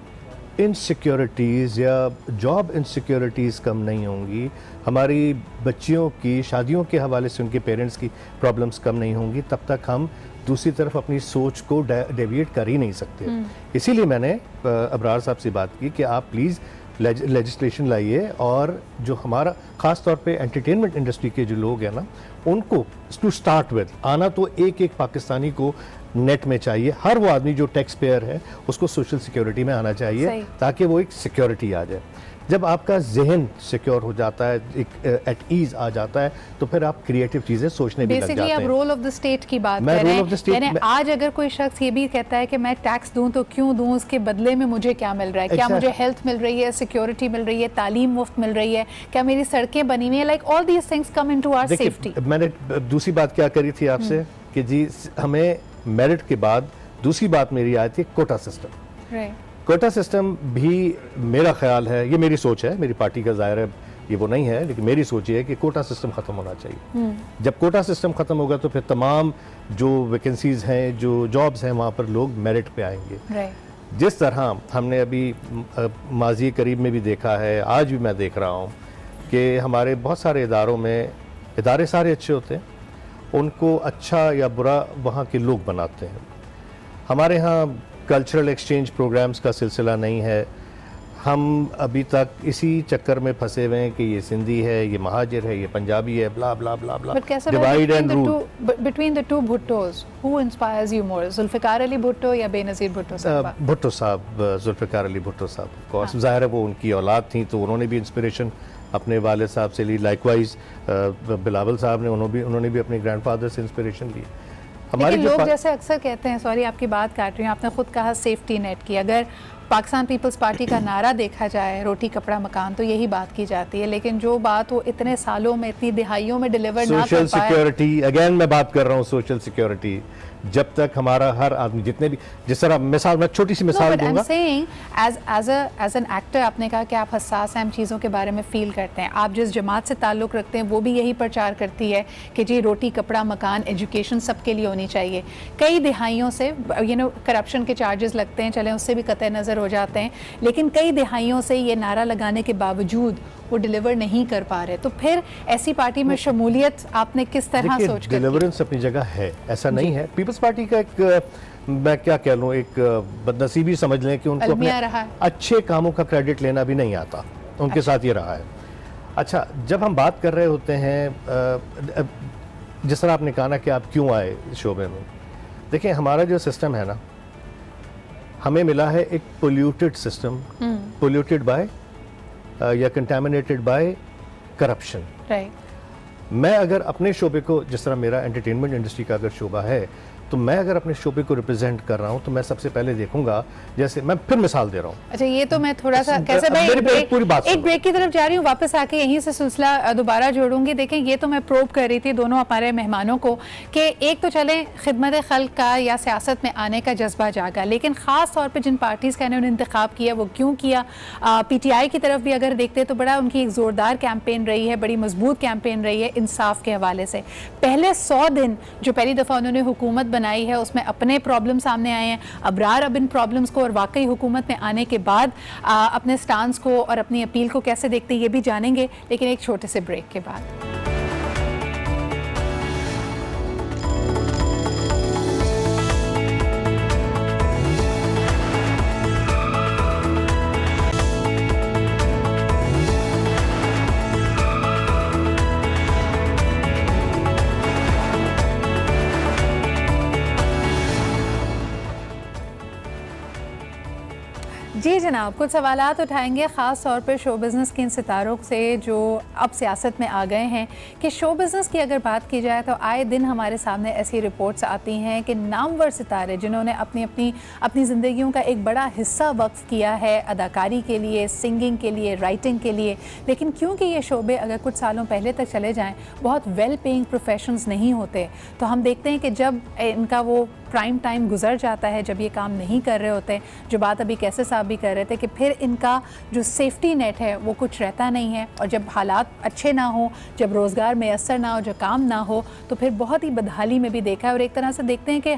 इनसिक्योरिटीज़ या जॉब इनसिक्योरिटीज़ कम नहीं होंगी, हमारी बच्चियों की शादियों के हवाले से उनके पेरेंट्स की प्रॉब्लम्स कम नहीं होंगी, तब तक हम दूसरी तरफ अपनी सोच को डेविएट कर ही नहीं सकते। इसीलिए मैंने अबरार साहब से बात की कि आप प्लीज़ लेजिस्लेशन लाइए और जो हमारा ख़ास तौर पे एंटरटेनमेंट इंडस्ट्री के जो लोग हैं ना, उनको टू स्टार्ट विद आना तो एक एक पाकिस्तानी को नेट में चाहिए। हर वो आदमी जो टैक्स पेयर है उसको सोशल सिक्योरिटी में आना चाहिए ताकि वो एक सिक्योरिटी आ जाए। जब आपका जहन सिक्योर हो जाता है, एक एट ईज आ जाता है, तो फिर आप क्रिएटिव चीजें सोचने भी लग जाते हैं। बेसिकली आप रोल ऑफ द स्टेट की बात कर रहे हैं। यानी आज अगर कोई शख्स ये भी कहता है कि मैं टैक्स दूं तो क्यों दूं, उसके बदले में मुझे क्या मिल रहा है, क्या मुझे हेल्थ मिल रही है, सिक्योरिटी मिल रही है, तालीम मुफ्त मिल रही है, क्या मेरी सड़कें बनी हुई है, like all these things come into our safety. मैंने दूसरी बात क्या करी थी आपसे कि जी हमें मेरिट के बाद दूसरी बात मेरी आई थी कोटा सिस्टम। कोटा सिस्टम भी मेरा ख्याल है, ये मेरी सोच है, मेरी पार्टी का ज़ाहिर है ये वो नहीं है, लेकिन मेरी सोच ये है कि कोटा सिस्टम ख़त्म होना चाहिए। जब कोटा सिस्टम ख़त्म होगा तो फिर तमाम जो वैकेंसीज़ हैं, जो जॉब्स हैं, वहाँ पर लोग मेरिट पे आएंगे। जिस तरह हमने अभी माजी करीब में भी देखा है, आज भी मैं देख रहा हूँ कि हमारे बहुत सारे इदारों में, इदारे सारे अच्छे होते हैं, उनको अच्छा या बुरा वहाँ के लोग बनाते हैं। हमारे यहाँ कल्चरल एक्सचेंज प्रोग्राम्स का सिलसिला नहीं है। हम अभी तक इसी चक्कर में फंसे हुए हैं कि ये सिंधी है, ये महाजिर है, ये पंजाबी है, blah blah blah blah. Divide and rule between the two Bhuttos, who inspires you more, Zulfikar Ali Bhutto या बेनज़ीर भुट्टो साहब? भुट्टो साहब, जुल्फिकार अली भुट्टो साहब। ऑफ कोर्स ज़ाहिर है वो उनकी औलाद थी तो उन्होंने भी इंस्पिरेशन अपने वालिद साहब से ली। लाइकवाइज बिलावल साहब ने उन्होंने भी अपने ग्रैंडफादर से इंस्पिरेशन ली। लेकिन लोग जैसे अक्सर कहते हैं, सॉरी आपकी बात काट रही हूँ, आपने खुद कहा सेफ्टी नेट की, अगर पाकिस्तान पीपल्स पार्टी का नारा देखा जाए रोटी कपड़ा मकान तो यही बात की जाती है, लेकिन जो बात वो इतने सालों में, इतनी दिहाइयों में डिलीवर ना कर पाए। सोशल सिक्योरिटी, अगेन मैं बात कर रहा हूँ सोशल सिक्योरिटी, जब तक हमारा हर आदमी, जितने भी, जिस तरह मिसाल, मैं छोटी सी मिसाल दूंगा। एज एन एक्टर आपने कहा कि आप हसास अहम चीज़ों के बारे में फील करते हैं, आप जिस जमात से ताल्लुक़ रखते हैं वो भी यही प्रचार करती है कि जी रोटी कपड़ा मकान एजुकेशन सबके लिए होनी चाहिए। कई दिहाइयों से करप्शन के चार्जेस लगते हैं, चलें उससे भी कतई नज़र हो जाते हैं, लेकिन कई दिहाइयों से ये नारा लगाने के बावजूद वो डिलीवर नहीं कर पा रहे। तो फिर ऐसी पार्टी में शमूलियत आपने किस तरह सोच कर? डिलीवरेंस अपनी जगह है, ऐसा नहीं है। पीपल्स पार्टी का एक, मैं क्या कह लूँ, एक बदनसीबी समझ लें कि उनको अपने अच्छे कामों का क्रेडिट लेना भी नहीं आता, उनके साथ ये रहा है। अच्छा, जब हम बात कर रहे होते हैं, जिस तरह आपने कहा ना कि आप क्यों आए इस शोबे में, देखिए हमारा जो सिस्टम है ना, हमें मिला है एक पोल्यूटेड सिस्टम, पोल्यूटेड बाय या कंटामिनेटेड बाय करप्शन। मैं अगर अपने शोबे को, जिस तरह मेरा एंटरटेनमेंट इंडस्ट्री का अगर शोबा है, तो मैं अगर अपने शोबे को रिप्रेजेंट कर रहा हूं तो मैं सबसे पहले देखूंगा, जैसे मैं फिर मिसाल दे रहा हूं। अच्छा, ये तो मैं थोड़ा सा कैसे भाई एक ब्रेक की तरफ जा रही हूँ, वापस आके यहीं से सिलसिला दोबारा जोड़ूंगी। देखें, ये तो मैं प्रोब कर रही थी दोनों हमारे मेहमानों को कि एक तो चले खिदमत खल्क का या सियासत में आने का जज्बा जागा, लेकिन ख़ास तौर पर जिन पार्टीज़ का इन्होंने इंतखाब किया वो क्यों किया। PTI की तरफ भी अगर देखते तो बड़ा उनकी एक ज़ोरदार कैंपेन रही है, बड़ी मजबूत कैंपेन रही है इंसाफ के हवाले से। पहले 100 दिन जो पहली दफ़ा उन्होंने हुकूमत बनाई है उसमें अपने प्रॉब्लम सामने आए हैं। अबरार अब इन प्रॉब्लम्स को और वाकई हुकूमत में आने के बाद अपने स्टांस को और अपनी अपील को कैसे देखते हैं ये भी जानेंगे, लेकिन एक छोटे से ब्रेक के बाद। जी जनाब, कुछ सवालात उठाएंगे ख़ास तौर पर शो बिज़नेस के इन सितारों से जो अब सियासत में आ गए हैं कि शो बिज़नेस की अगर बात की जाए तो आए दिन हमारे सामने ऐसी रिपोर्ट्स आती हैं कि नामवर सितारे जिन्होंने अपनी ज़िंदगियों का एक बड़ा हिस्सा वक्फ किया है अदाकारी के लिए, सिंगिंग के लिए, राइटिंग के लिए, लेकिन क्योंकि ये शोबे अगर कुछ सालों पहले तक चले जाएँ बहुत वेल पेइंग प्रोफेशंस नहीं होते, तो हम देखते हैं कि जब इनका वो प्राइम टाइम गुजर जाता है, जब ये काम नहीं कर रहे होते, जो बात अभी कैसे साहब भी कर रहे थे कि फिर इनका जो सेफ्टी नेट है वो कुछ रहता नहीं है, और जब हालात अच्छे ना हो, जब रोज़गार मैसर ना हो, जो काम ना हो, तो फिर बहुत ही बदहाली में भी देखा है। और एक तरह से देखते हैं कि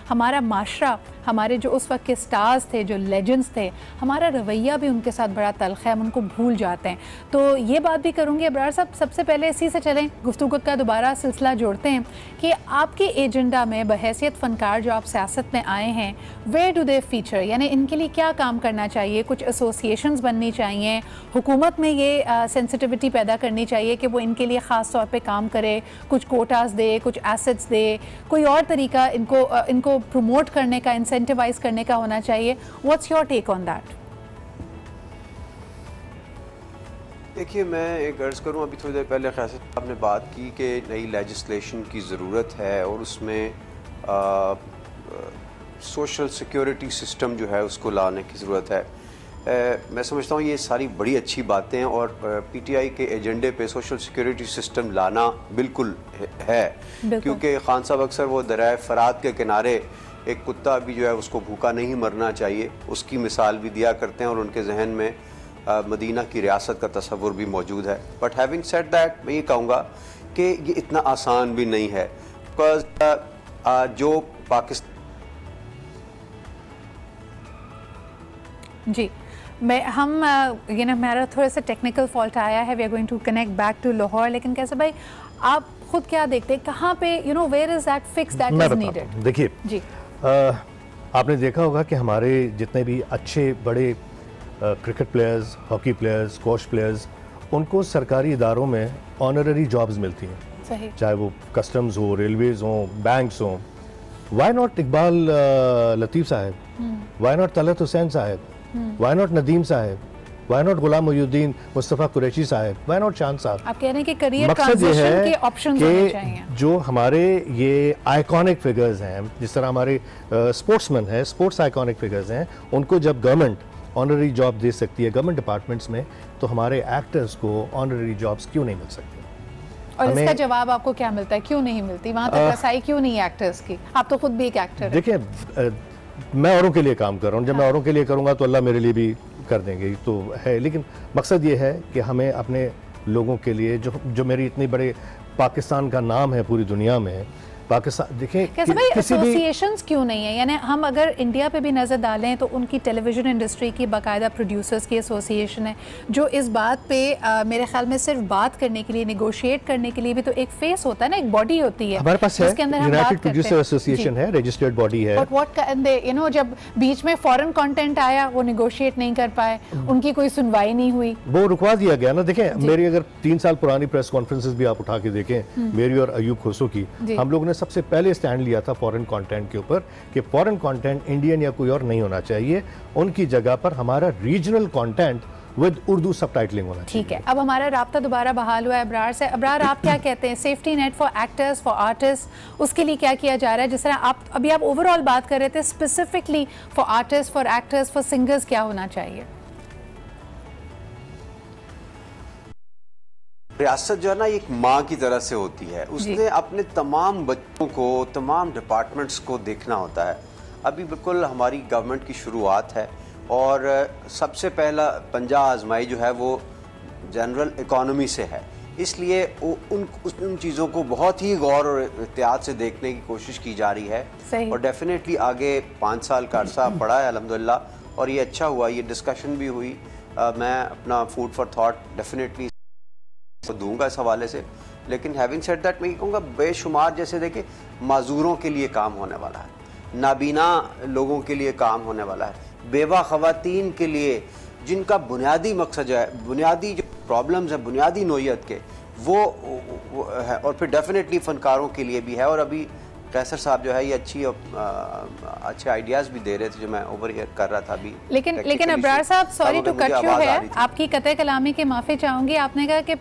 हमारा माशरा, हमारे जो उस वक्त के स्टार्स थे, जो लेजेंड्स थे, हमारा रवैया भी उनके साथ बड़ा तल्ख है, हम उनको भूल जाते हैं। तो ये बात भी करूँगी अबरार साहब, सबसे पहले इसी से चलें, गुफ्तगू का दोबारा सिलसिला जोड़ते हैं कि आपके एजेंडा में बहैसियत फ़नकार जो आप सियासत में आए हैं, वेयर डू दे फीचर, यानी इनके लिए क्या काम करना चाहिए? कुछ एसोसिएशंस बननी चाहिए, हुकूमत में ये सेंसिटिविटी पैदा करनी चाहिए कि वो इनके लिए ख़ास तौर पे काम करे, कुछ कोटास दे, कुछ एसेट्स दे, कोई और तरीका इनको प्रमोट करने का, इंसेंटिवाइज करने का होना चाहिए। What's your take on that? देखिए, मैं एक अर्ज़ करूँ, अभी थोड़ी देर पहले क़यासत साहब ने बात की कि नई लेजिस्लेशन की ज़रूरत है और उसमें सोशल सिक्योरिटी सिस्टम जो है उसको लाने की ज़रूरत है। मैं समझता हूँ ये सारी बड़ी अच्छी बातें हैं और पीटीआई के एजेंडे पे सोशल सिक्योरिटी सिस्टम लाना बिल्कुल है, क्योंकि खान साहब अक्सर वो दरिया फ़रात के किनारे एक कुत्ता भी जो है उसको भूखा नहीं मरना चाहिए, उसकी मिसाल भी दिया करते हैं और उनके जहन में मदीना की रियासत का तस्वुर भी मौजूद है। बट हैविंग सेड दैट, मैं ये कहूँगा कि ये इतना आसान भी नहीं है, बिकॉज जो पाकिस्तान जी हमारा थोड़ा सा टेक्निकल फॉल्ट आया है, we are going to connect back to Lahore. लेकिन कैसे भाई, आप खुद क्या देखते हैं, कहाँ पे where is that fix that is needed? देखिए जी, आपने देखा होगा कि हमारे जितने भी अच्छे बड़े cricket players, hockey players, squash players, उनको सरकारी इदारों में ऑनररी जॉब्स मिलती हैं, सही, चाहे वो कस्टम्स हो, रेलवेज हो, बैंक्स हो। वाई नॉट इकबाल लतीफ़ साहब, वाई नॉट तलत हुसैन साहब, वाई नॉट नदीम साहब, वाई नॉट गुलाम मोहिउद्दीन मुस्तफ़ा कुरैशी साहब, वाई नॉट शान साहब? आप कह रहे हैं कि करियर ट्रांजिशन के ऑप्शंस होने चाहिए। जो हमारे ये आइकॉनिक फिगर्स हैं, जिस तरह हमारे स्पोर्ट्समैन हैं, स्पोर्ट्स आइकॉनिक फिगर्स हैं, उनको जब गवर्नमेंट ऑनररी जॉब दे सकती है गवर्नमेंट डिपार्टमेंट्स में, तो हमारे एक्टर्स को ऑनररी जॉब्स क्यों नहीं मिल सकती? और इसका जवाब आपको क्या मिलता है, क्यों नहीं मिलती? वहाँ तक रसाई क्यों नहीं एक्टर्स की? आप तो खुद भी एक एक्टर हैं। देखिए, मैं औरों के लिए काम कर रहा हूँ, जब मैं औरों के लिए करूँगा तो अल्लाह मेरे लिए भी कर देंगे, तो है। लेकिन मकसद ये है कि हमें अपने लोगों के लिए, जो मेरी इतनी बड़े पाकिस्तान का नाम है पूरी दुनिया में, पाकिस्तान देखिए कैसे भाई एसोसिएशंस क्यों नहीं है? यानी हम अगर इंडिया पे भी नज़र डालें तो उनकी टेलीविज़न इंडस्ट्री की बाकायदा प्रोड्यूसर्स की एसोसिएशन है, जो इस बात पे मेरे ख्याल में सिर्फ बात करने के लिए, निगोशिएट करने के लिए भी तो एक फेस होता है ना, एक बॉडी होती है हमारे पास, जिसके अंदर हम बात करते हैं। एसोसिएशन है, रजिस्टर्ड बॉडी है। बट व्हाट कैन दे, जब बीच में फॉरेन कंटेंट आया वो निगोशिएट नहीं कर पाए, उनकी कोई सुनवाई नहीं हुई, वो रुकवा दिया गया ना। देखें, मेरी अगर 3 साल पुरानी प्रेस कॉन्फ्रेंसेस भी आप उठा के देखें, मेरी और अयूब खोसो की, हम लोगों ने सबसे पहले स्टैंड लिया था फॉरेन कंटेंट के ऊपर कि फॉरेन कंटेंट इंडियन या कोई और नहीं होना चाहिए, उनकी जगह पर हमारा regional content with Urdu subtitling होना चाहिए। ठीक है, अब हमारा राब्ता दोबारा बहाल हुआ है अबरार से। अबरार, आप क्या कहते हैं, safety net for actors, for artist, उसके लिए क्या किया जा रहा है? जिस तरह आप ओवरऑल बात कर रहे थे, specifically for artist, for actors, for singers क्या होना चाहिए? रियासत जो है ना, एक माँ की तरह से होती है, उसने अपने तमाम बच्चों को, तमाम डिपार्टमेंट्स को देखना होता है। अभी बिल्कुल हमारी गवर्नमेंट की शुरुआत है और सबसे पहला पंजा आजमाई जो है वो जनरल इकॉनमी से है, इसलिए उन चीज़ों को बहुत ही गौर और एहतियात से देखने की कोशिश की जा रही है। और डेफिनेटली आगे 5 साल का अरसा पड़ा है अल्हम्दुलिल्लाह, और ये अच्छा हुआ, ये डिस्कशन भी हुई। मैं अपना फूड फॉर थॉट डेफिनेटली दूंगा इस हवाले से। लेकिन हैविंग सेड दैट, मैं ये कहूँगा बेशुमार, जैसे देखिए, माजूरों के लिए काम होने वाला है, नाबीना लोगों के लिए काम होने वाला है, बेवा ख़वातीन के लिए, जिनका बुनियादी मकसद है, बुनियादी जो प्रॉब्लम्स हैं बुनियादी नोयत के, वो है। और फिर डेफिनेटली फ़नकारों के लिए भी है। और अभी कैसर साहब जो है ये अच्छे आइडियाज़ भी दे रहे थे जो मैं ओवर हियर कर रहा था अभी। लेकिन अबरार साहब, सॉरी टू कट यू है, आपकी कतई कलामी के माफ़ी चाहूँगी। आपने कहा कि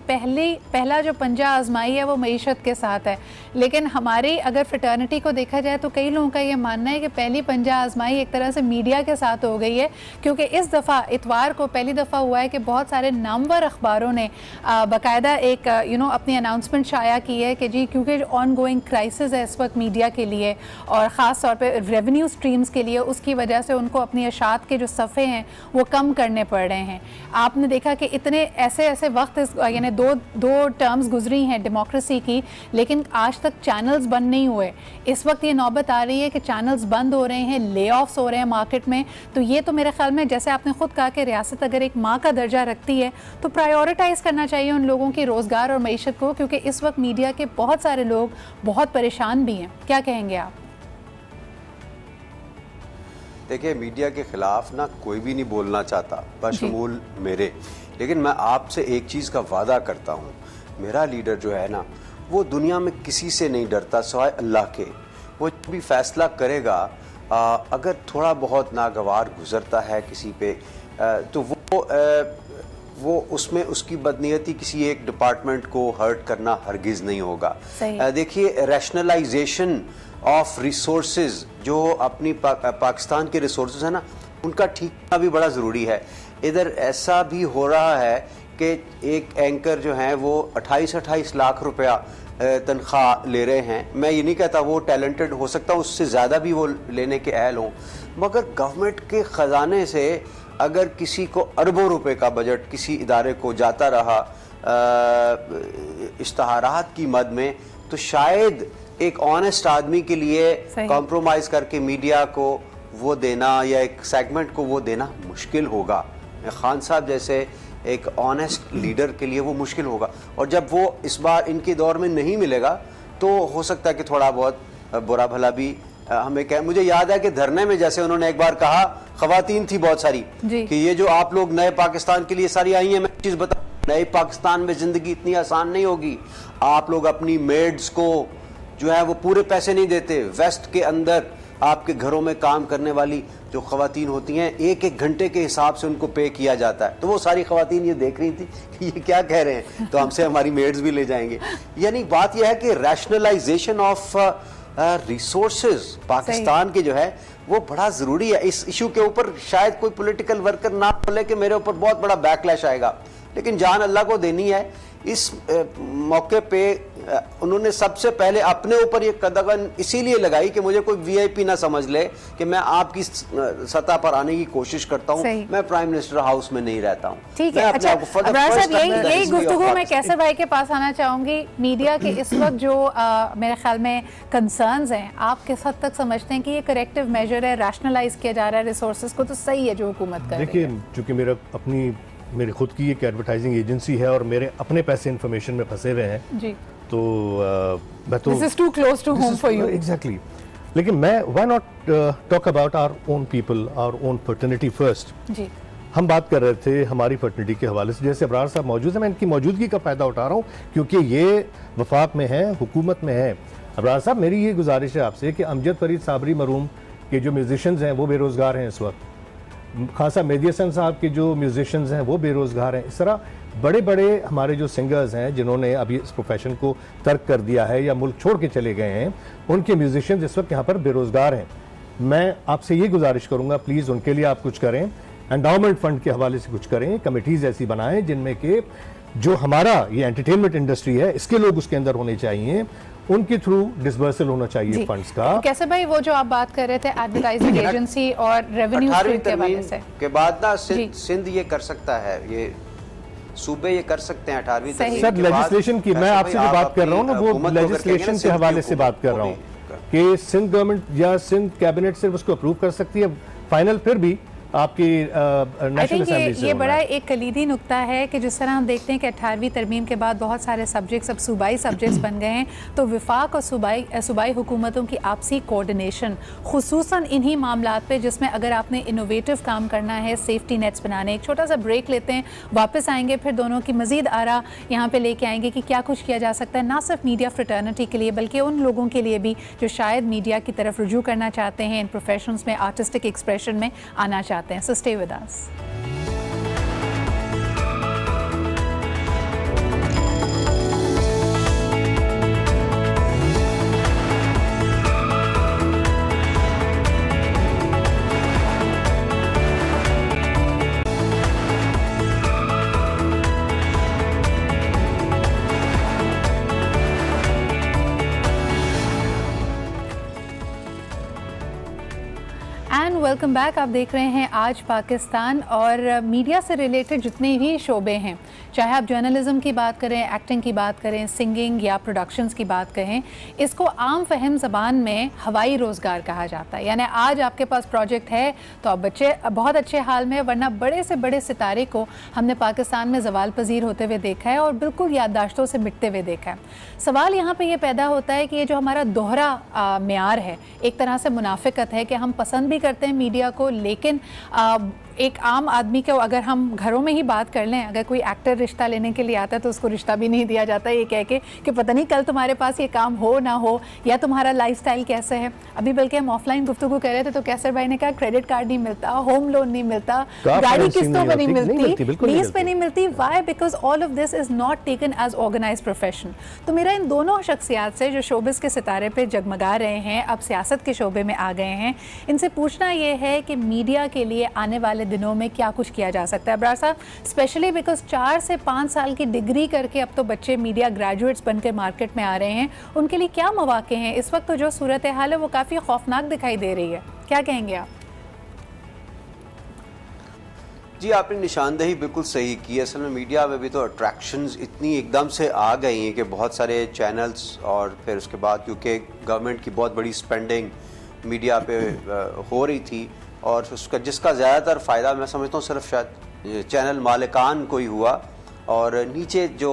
पहला जो पंजा आजमाई है वो मईशत के साथ है, लेकिन हमारी अगर फ्रेटर्निटी को देखा जाए तो कई लोगों का ये मानना है कि पहली पंजा आजमाई एक तरह से मीडिया के साथ हो गई है, क्योंकि इस दफ़ा इतवार को पहली दफ़ा हुआ है कि बहुत सारे नामवर अखबारों ने बाकायदा एक अपनी अनाउंसमेंट शाया की है कि जी, क्योंकि ऑन गोइंग क्राइसिस है इस वक्त मीडिया मीडिया के लिए और ख़ास तौर पे रेवेन्यू स्ट्रीम्स के लिए, उसकी वजह से उनको अपनी अशात के जो सफ़े हैं वो कम करने पड़ रहे हैं। आपने देखा कि इतने ऐसे वक्त यानी दो टर्म्स गुजरी हैं डेमोक्रेसी की, लेकिन आज तक चैनल्स बंद नहीं हुए। इस वक्त ये नौबत आ रही है कि चैनल्स बंद हो रहे हैं, ले ऑफ्स हो रहे हैं मार्केट में। तो ये तो मेरे ख्याल में, जैसे आपने खुद कहा कि रियासत अगर एक माँ का दर्जा रखती है तो प्रायोरिटाइज़ करना चाहिए उन लोगों की रोज़गार और मईशत को, क्योंकि इस वक्त मीडिया के बहुत सारे लोग बहुत परेशान भी हैं। क्या कहेंगे आप? देखिए, मीडिया के खिलाफ ना कोई भी नहीं बोलना चाहता, बशमूल मेरे, लेकिन मैं आपसे एक चीज़ का वादा करता हूँ, मेरा लीडर जो है ना वो दुनिया में किसी से नहीं डरता सिवाय अल्लाह के। वो भी फैसला करेगा, अगर थोड़ा बहुत नागवार गुजरता है किसी पे तो वो उसमें उसकी बदनीयती किसी एक डिपार्टमेंट को हर्ट करना हरगिज़ नहीं होगा। देखिए, रैशनलाइजेशन ऑफ रिसोर्सेज, जो अपनी पाकिस्तान के रिसोर्सेज है ना, उनका ठीक करना भी बड़ा ज़रूरी है। इधर ऐसा भी हो रहा है कि एक एंकर जो हैं वो 28 लाख रुपया तनख्वाह ले रहे हैं। मैं ये नहीं कहता वो टैलेंटेड हो सकता, उससे ज़्यादा भी वो लेने के अहल हों, मगर गवर्नमेंट के ख़जाने से अगर किसी को अरबों रुपए का बजट किसी इदारे को जाता रहा इश्तहारात की मद में, तो शायद एक ऑनेस्ट आदमी के लिए कॉम्प्रोमाइज़ करके मीडिया को वो देना या एक सेगमेंट को वो देना मुश्किल होगा। खान साहब जैसे एक ऑनेस्ट लीडर के लिए वो मुश्किल होगा, और जब वो इस बार इनके दौर में नहीं मिलेगा तो हो सकता है कि थोड़ा बहुत बुरा भला भी हमें कह। मुझे याद है कि धरने में जैसे उन्होंने एक बार कहा, खवातीन थी बहुत सारी, कि ये जो आप लोग नए पाकिस्तान के लिए सारी आई हैं, मैं चीज़ बता, नए पाकिस्तान में ज़िंदगी इतनी आसान नहीं होगी। आप लोग अपनी मेड्स को जो है वो पूरे पैसे नहीं देते। वेस्ट के अंदर आपके घरों में काम करने वाली जो खवातीन होती हैं, एक घंटे के हिसाब से उनको पे किया जाता है। तो वो सारी खवातीन ये देख रही थी कि ये क्या कह रहे हैं, तो हमसे हमारी मेड्स भी ले जाएंगे। यानी बात यह है कि रैशनलाइजेशन ऑफ रिसोर्सेज पाकिस्तान के जो है वो बड़ा ज़रूरी है। इस इशू के ऊपर शायद कोई पॉलिटिकल वर्कर ना बोले कि मेरे ऊपर बहुत बड़ा बैकलैश आएगा, लेकिन जान अल्लाह को देनी है। इस मौके पे उन्होंने सबसे पहले अपने ऊपर ये कदम इसीलिए लगाई कि मुझे कोई वीआईपी ना समझ ले कि मैं आपकी सतह पर आने की कोशिश करता हूँ, मैं प्राइम मिनिस्टर हाउस में नहीं रहता हूँ। ठीक है, अच्छा यही गुफ्तगू मैं कैसर भाई के पास आना चाहूंगी। मीडिया के इस वक्त जो मेरे ख्याल में कंसर्न्स हैं, आप किस हद तक समझते हैं कि ये करेक्टिव मेजर है, रैशनलाइज किया जा रहा है रिसोर्सेज को, तो सही है जो हुकूमत कर रही है? देखिए, चूँकि मेरी खुद की एक एडवर्टाइजिंग एजेंसी है और मेरे अपने पैसे इन्फॉर्मेशन में फंसे हुए हैं जी, तो मैं तो This is too close to home for you. Exactly. लेकिन मैं why not talk about our own people, our own fraternity first. जी। हम बात कर रहे थे हमारी फर्टर्निटी के हवाले से, जैसे अबरार साहब मौजूद है, मैं इनकी मौजूदगी का फ़ायदा उठा रहा हूँ क्योंकि ये वफाक में है, हुकूमत में है। अबरार साहब, मेरी ये गुजारिश है आपसे कि अमजद फरीद साबरी मरूम के जो म्यूजिशंस हैं वो बेरोज़गार हैं इस वक्त, खासा मेहदी हसन साहब के जो म्यूजिशंस हैं वो बेरोज़गार हैं। इस तरह बड़े बड़े हमारे जो सिंगर्स हैं जिन्होंने अभी इस प्रोफेशन को तर्क कर दिया है या मुल्क छोड़ के चले गए हैं, उनके म्यूजिशियंस इस वक्त यहाँ पर बेरोज़गार हैं। मैं आपसे ये गुजारिश करूँगा, प्लीज़ उनके लिए आप कुछ करें, एंडाउमेंट फ़ंड के हवाले से कुछ करें, कमेटीज़ ऐसी बनाएं जिनमें कि जो हमारा ये एंटरटेनमेंट इंडस्ट्री है इसके लोग उसके अंदर होने चाहिए, उनके थ्रू डिसबर्सल होना चाहिए फंड्स का। कैसे भाई, वो जो आप बात कर रहे थे एडवर्टाइजिंग एजेंसी और रेवेन्यू के हवाले से के बाद ना सिंध ये कर सकता है, ये सूबे ये कर सकते हैं 18वीं तरमीम सर लेजिस्लेशन की, मैं आपसे जो बात कर रहा हूँ ना वो लेजिस्लेशन के हवाले से बात कर रहा हूँ कि सिंध गवर्नमेंट या सिंध कैबिनेट सिर्फ उसको अप्रूव कर सकती है, फाइनल फिर भी आपकी नेशनल असेंबली से। ये बड़ा एक कलीदी नुक्ता है कि जिस तरह हम देखते हैं कि 18वीं तरमीम के बाद बहुत सारे सब्जेक्ट्स अब सूबाई सब्जेक्ट्स बन गए हैं, तो विफाक और सूबाई हुकूमतों की आपसी कोऑर्डिनेशन खुसूसन इन्हीं मामलात पे, जिसमें अगर आपने इनोवेटिव काम करना है, सेफ्टी नेट्स बनाने। एक छोटा सा ब्रेक लेते हैं, वापस आएंगे, फिर दोनों की मज़ीद आरा यहाँ पे लेके आएंगे कि क्या कुछ किया जा सकता है, ना सिर्फ मीडिया फ्रेटर्निटी के लिए बल्कि उन लोगों के लिए भी जो शायद मीडिया की तरफ रुजू करना चाहते हैं, इन प्रोफेशंस में आर्टिस्टिक एक्सप्रेशन में आना चाहते हैं। So stay with us. And welcome back. आप देख रहे हैं आज पाकिस्तान, और मीडिया से रिलेटेड जितने भी शोबे हैं, चाहे आप जर्नलिज्म की बात करें, एक्टिंग की बात करें, सिंगिंग या प्रोडक्शंस की बात करें, इसको आम फहम ज़बान में हवाई रोज़गार कहा जाता है। यानी आज आपके पास प्रोजेक्ट है तो आप बच्चे बहुत अच्छे हाल में, वरना बड़े से बड़े सितारे को हमने पाकिस्तान में ज़वाल पजीर होते हुए देखा है और बिल्कुल याददाश्तों से मिटते हुए देखा है। सवाल यहाँ पर यह पैदा होता है कि ये जो हमारा दोहरा म्यार है, एक तरह से मुनाफिकत है कि हम पसंद भी करते हैं मीडिया को, लेकिन एक आम आदमी को अगर हम घरों में ही बात कर लें, अगर कोई एक्टर रिश्ता लेने के लिए आता है तो उसको रिश्ता भी नहीं दिया जाता ये कह के कि पता नहीं कल तुम्हारे पास ये काम हो ना हो, या तुम्हारा लाइफस्टाइल कैसे है। अभी बल्कि हम ऑफलाइन गुफ्तगू कर रहे थे तो कैसर भाई ने कहा क्रेडिट कार्ड नहीं मिलता, होम लोन नहीं मिलता, गाड़ी किस्तों पर नहीं मिलती, लीज पे नहीं मिलती। Why? Because all of this is not taken as organized profession. तो मेरा इन दोनों शख्सियात से जो शोबिस के सितारे पे जगमगा रहे हैं, अब सियासत के शोबे में आ गए हैं, इनसे पूछना ये है कि मीडिया के लिए आने वाले दिनों में क्या कुछ किया जा सकता है। अब्रार साहब, स्पेशली बिकॉज 4 से 5 साल की डिग्री करके अब तो बच्चे मीडिया ग्रेजुएट्स बनकर मार्केट में आ रहे हैं, उनके लिए क्या मौके हैं? इस वक्त तो जो सूरत हाल है वो काफ़ी खौफनाक दिखाई दे रही है, क्या कहेंगे आप? जी, आपने निशानदेही बिल्कुल सही की है। असल में मीडिया में भी तो अट्रैक्शंस इतनी एकदम से आ गई हैं कि बहुत सारे चैनल्स, और फिर उसके बाद क्योंकि गवर्नमेंट की बहुत बड़ी स्पेंडिंग मीडिया पे हो रही थी, और उसका जिसका ज़्यादातर फ़ायदा मैं समझता हूँ सिर्फ शायद चैनल मालिकान को ही हुआ, और नीचे जो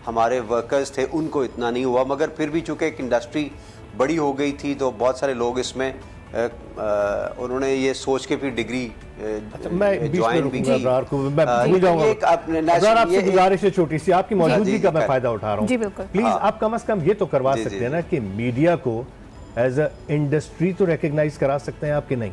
हमारे वर्कर्स थे उनको इतना नहीं हुआ। मगर फिर भी चूँकि एक इंडस्ट्री बड़ी हो गई थी तो बहुत सारे लोग इसमें उन्होंने ये सोच के फिर डिग्री ज्वाइन भी की। आपसे गुजारिश है छोटी सी, आपकी मौजूदगी का मैं फ़ायदा उठा रहा हूँ, प्लीज़ आप कम अज़ कम ये तो करवा सकते हैं ना कि मीडिया को एज अ इंडस्ट्री तो रिकग्नाइज करा सकते हैं आपके नहीं।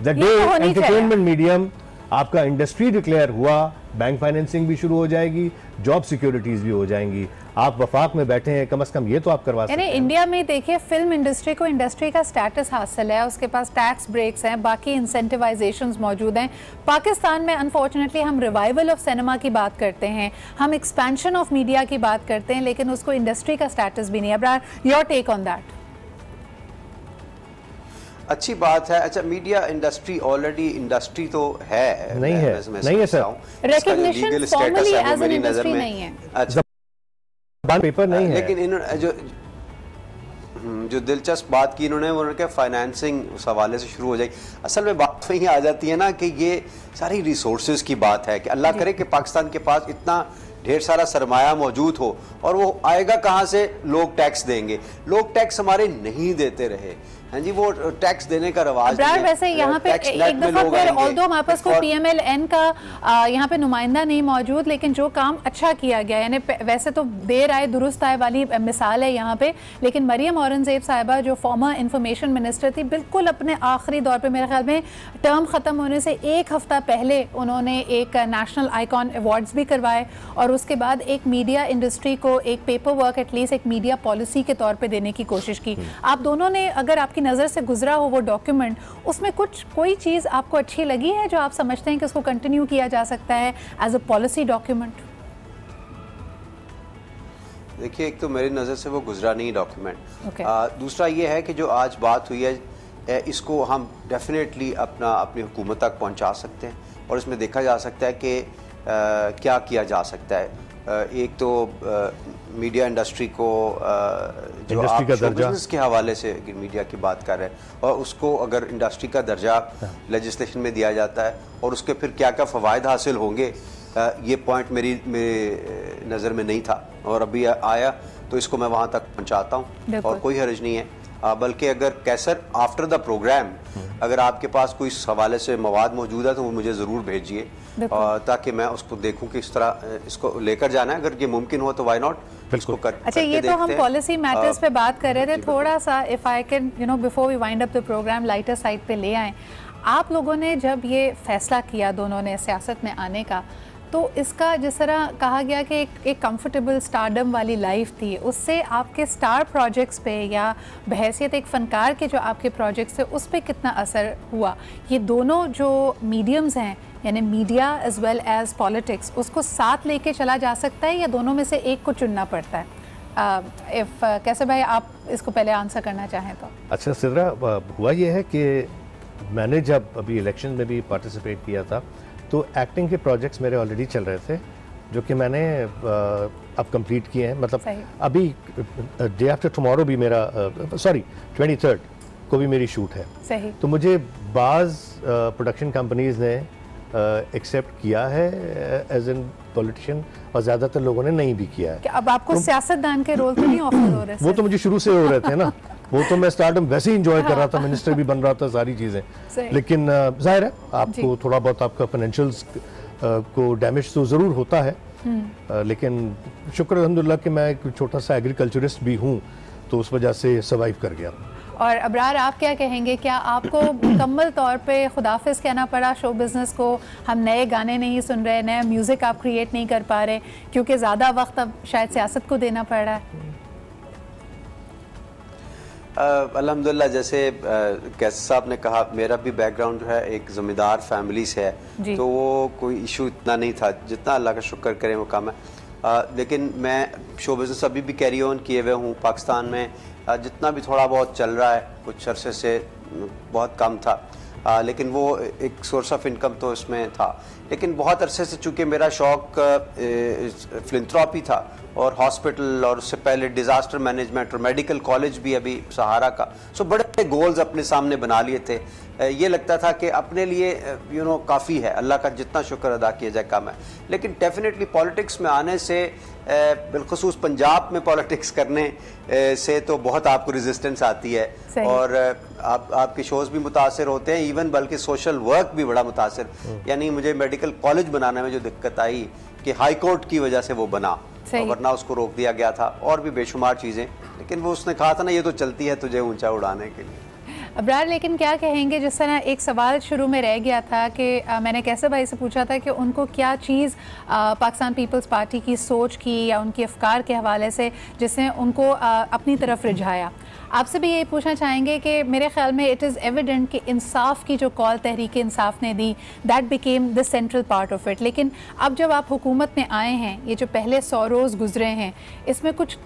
द डे एंटरटेनमेंट मीडियम आपका इंडस्ट्री डिक्लेयर हुआ, बैंक फाइनेंसिंग भी शुरू हो जाएगी, जॉब सिक्योरिटीज भी हो जाएंगी। आप वफाक में बैठे हैं, कम से कम ये तो आप करवा सकते हैं। इंडिया में देखिए, फिल्म इंडस्ट्री को इंडस्ट्री का स्टेटस हासिल है, उसके पास टैक्स ब्रेक्स हैं, बाकी इंसेंटिवाइजेशंस मौजूद हैं। पाकिस्तान में अनफॉर्चुनेटली हम रिवाइवल ऑफ सिनेमा की बात करते हैं, हम एक्सपेंशन ऑफ मीडिया की बात करते हैं, लेकिन उसको इंडस्ट्री का स्टेटस भी नहीं है। Abrar, your take on that? अच्छी बात है। अच्छा, मीडिया इंडस्ट्री ऑलरेडी इंडस्ट्री तो है, नहीं है sir, recognition formally as an industry नहीं है। अच्छा, पेपर नहीं है, लेकिन इन्होंने जो दिलचस्प बात की उन्होंने कहा फाइनेंसिंग उस हवाले से शुरू हो जाएगी। असल में बात वही आ जाती है ना कि ये सारी रिसोर्सेज की बात है कि अल्लाह करे कि पाकिस्तान के पास इतना ढेर सारा सरमाया मौजूद हो, और वो आएगा कहाँ से? लोग टैक्स देंगे। लोग टैक्स हमारे नहीं देते रहे, हाँ जी, वो टैक्स देने का रवाज नहीं है। वैसे यहाँ पे एक दफा फिर ऑल्दो हमारे पास को PMLN का यहाँ पे नुमाइंदा नहीं मौजूद, लेकिन जो काम अच्छा किया गया, यानी वैसे तो देर आए दुरुस्त आए वाली मिसाल है यहाँ पे, लेकिन मरियम औरंगजेब साहिबा जो फॉर्मर इंफॉर्मेशन मिनिस्टर थी, बिल्कुल अपने आखिरी दौर पे, मेरे ख्याल में टर्म ख़त्म होने से 1 हफ्ता पहले उन्होंने एक नेशनल आइकॉन अवार्ड्स भी करवाए, और उसके बाद एक मीडिया इंडस्ट्री को एक पेपर वर्क एटलीस्ट एक मीडिया पॉलिसी के तौर पर देने की कोशिश की। आप दोनों ने, अगर आपकी नज़र से गुजरा हो वो डॉक्यूमेंट, उसमें कोई चीज़ आपको अच्छी लगी है जो आप समझते हैं कि उसको कंटिन्यू किया जा सकता है एज अ पॉलिसी डॉक्यूमेंट? देखिए, एक तो मेरी नज़र से वो गुजरा नहीं डॉक्यूमेंट। दूसरा ये है कि जो आज बात हुई है, इसको हम डेफिनेटली अपनी हुकूमत तक पहुंचा सकते हैं, और इसमें देखा जा सकता है कि क्या किया जा सकता है। एक तो मीडिया इंडस्ट्री को जो आप बिजनेस के हवाले से मीडिया की बात कर रहे हैं, और उसको अगर इंडस्ट्री का दर्जा लेजिस्लेशन में दिया जाता है, और उसके फिर क्या क्या फ़वाइद हासिल होंगे, ये पॉइंट मेरे नज़र में नहीं था, और अभी आया तो इसको मैं वहाँ तक पहुँचाता हूँ, और कोई हर्ज नहीं है। बल्कि अगर कैसर आफ्टर द प्रोग्राम अगर आपके पास कोई इस हवाले से मवाद मौजूद है तो वो मुझे ज़रूर भेजिए, ताकि मैं उसको देखूं कि इस तरह इसको लेकर जाना है। अगर ये मुमकिन हो तो वाई नॉट इसको कर। अच्छा, ये तो हम पॉलिसी मैटर्स पे बात कर रहे थे, थोड़ा सा if I can before we wind up the program lighter side पे ले आए। आप लोगों ने जब ये फैसला किया दोनों ने सियासत में आने का, तो इसका जिस तरह कहा गया कि एक कंफर्टेबल स्टारडम वाली लाइफ थी, उससे आपके स्टार प्रोजेक्ट्स पे या बहैसियत एक फ़नकार के जो आपके प्रोजेक्ट्स थे उस पर कितना असर हुआ? ये दोनों जो मीडियम्स हैं, यानी media as well as politics, उसको साथ लेके चला जा सकता है या दोनों में से एक को चुनना पड़ता है? कैसे भाई, आप इसको पहले आंसर करना चाहें तो। अच्छा सिद्रा, हुआ ये है कि मैंने जब अभी इलेक्शन में भी पार्टिसिपेट किया था तो एक्टिंग के प्रोजेक्ट्स मेरे ऑलरेडी चल रहे थे जो कि मैंने अब कंप्लीट किए हैं। मतलब अभी डे आफ्टर टुमारो भी मेरा 23rd को भी मेरी शूट है। सही। तो मुझे बाज़ प्रोडक्शन कंपनीज ने एक्सेप्ट किया है एज एन पॉलिटिशियन और ज़्यादातर लोगों ने नहीं भी किया है। अब आपको तो सियासतदान के रोल तो नहीं ऑफर हो रहे? वो तो मुझे शुरू से हो रहे थे ना। वो तो मैं स्टार्टअप वैसे ही इंजॉय कर रहा था, मिनिस्टर भी बन रहा था, सारी चीज़ें। लेकिन जाहिर है आपको थोड़ा बहुत आपका फाइनेंशियल्स को डैमेज तो ज़रूर होता है, लेकिन शुक्र अल्हम्दुलिल्लाह कि मैं एक छोटा सा एग्रीकल्चरिस्ट भी हूँ तो उस वजह से सर्वाइव कर गया। और अबरार आप क्या कहेंगे, क्या आपको मुकम्मल तौर पे खुदाफिज कहना पड़ा शो बिज़नेस को? हम नए गाने नहीं सुन रहे, नया म्यूज़िक आप क्रिएट नहीं कर पा रहे क्योंकि ज़्यादा वक्त अब शायद सियासत को देना पड़ रहा है? अल्हम्दुलिल्लाह जैसे कैसे साहब ने कहा, मेरा भी बैकग्राउंड जो है एक ज़मींदार फैमिली से है, तो वो कोई इशू इतना नहीं था जितना अल्लाह का शुक्र करें वो कम है। लेकिन मैं शो बिज़नेस अभी भी कैरी ऑन किए हुए हूँ। पाकिस्तान में जितना भी थोड़ा बहुत चल रहा है, कुछ अरसे से बहुत कम था, लेकिन वो एक सोर्स ऑफ इनकम तो इसमें था। लेकिन बहुत अरसे से चूँकि मेरा शौक़ फिलंथ्रॉपी था और हॉस्पिटल और उससे पहले डिज़ास्टर मैनेजमेंट और मेडिकल कॉलेज भी अभी सहारा का, सो बड़े गोल्स अपने सामने बना लिए थे। ये लगता था कि अपने लिए काफ़ी है, अल्लाह का जितना शुक्र अदा किया जाए कम है। लेकिन डेफिनेटली पॉलिटिक्स में आने से, बिलखसूस पंजाब में पॉलिटिक्स करने से तो बहुत आपको रेजिस्टेंस आती है और आपके शोज़ भी मुतासर होते हैं, इवन बल्कि सोशल वर्क भी बड़ा मुतासर। यानी मुझे मेडिकल कॉलेज बनाने में जो दिक्कत आई कि हाई कोर्ट की वजह से वो बना, वरना उसको रोक दिया गया था, और भी बेशुमार चीज़ें। लेकिन वो उसने कहा था ना, ये तो चलती है तुझे ऊंचा उड़ाने के लिए। अबरार, लेकिन क्या कहेंगे, जिस तरह एक सवाल शुरू में रह गया था कि मैंने कैसे भाई से पूछा था कि उनको क्या चीज़ पाकिस्तान पीपल्स पार्टी की सोच की या उनके अफकार के हवाले से जिसने उनको अपनी तरफ रिझाया, आपसे भी यही पूछना चाहेंगे कि मेरे ख्याल में इट इज़ एविडेंट कि इंसाफ की जो कॉल तहरीक इंसाफ ने दी, that became the central part of it. लेकिन अब जब आप हुकूमत में आए हैं, ये जो पहले 100 रोज़ गुजरे हैं, इसमें कुछ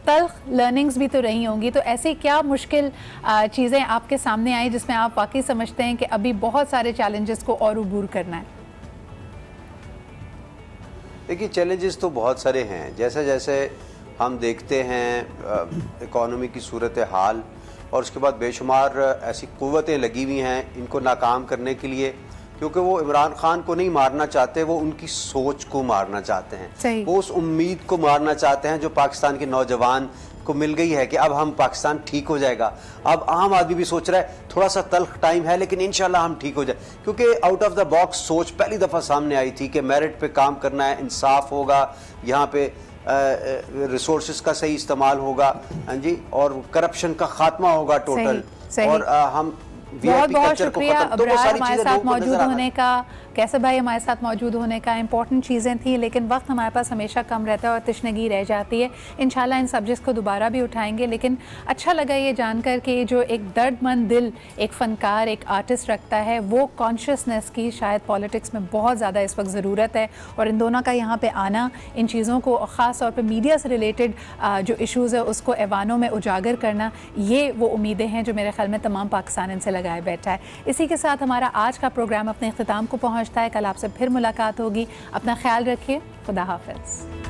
तल्ख लर्निंग्स भी तो रही होंगी, तो ऐसी क्या मुश्किल चीज़ें आपके सामने आई जिसमें आप वाकई समझते हैं कि अभी बहुत सारे चैलेंजेस को और उबूर करना है? देखिए, चैलेंजेस तो बहुत सारे हैं। जैसे जैसे हम देखते हैं इकॉनमी की सूरत हाल, और उसके बाद बेशुमार ऐसी क़ुव्वतें लगी हुई हैं इनको नाकाम करने के लिए, क्योंकि वो इमरान खान को नहीं मारना चाहते, वो उनकी सोच को मारना चाहते हैं। वो उस उम्मीद को मारना चाहते हैं जो पाकिस्तान के नौजवान को मिल गई है कि अब हम पाकिस्तान ठीक हो जाएगा। अब आम आदमी भी सोच रहा है थोड़ा सा तल्ख टाइम है लेकिन इंशाल्लाह हम ठीक हो जाए, क्योंकि आउट ऑफ द बॉक्स सोच पहली दफ़ा सामने आई थी कि मेरिट पे काम करना है, इंसाफ होगा, यहाँ पे रिसोर्सेज का सही इस्तेमाल होगा, हाँ जी, और करप्शन का खात्मा होगा टोटल। और हम बहुत बहुत शुक्रिया अबरार हमारे साथ मौजूद होने का, कैसे भाई हमारे साथ मौजूद होने का। इंपॉर्टेंट चीज़ें थी लेकिन वक्त हमारे पास हमेशा कम रहता है और तशनगी रह जाती है। इंशाल्लाह इन सब्जेक्ट्स को दोबारा भी उठाएंगे, लेकिन अच्छा लगा ये जानकर कि जो एक दर्दमंद दिल एक फ़नकार, एक आर्टिस्ट रखता है, वो कॉन्शियसनेस की शायद पॉलिटिक्स में बहुत ज़्यादा इस वक्त ज़रूरत है। और इन दोनों का यहाँ पर आना, इन चीज़ों को ख़ास तौर पर मीडिया से रिलेटेड जो इशूज़ है उसको ऐवानों में उजागर करना, ये वो उम्मीदें हैं जो मेरे ख्याल में तमाम पाकिस्तान इनसे लगाए बैठा है। इसी के साथ हमारा आज का प्रोग्राम अपने इख्तिताम को पहुँचता है। कल आपसे फिर मुलाकात होगी। अपना ख्याल रखिए। खुदा हाफ़िज़।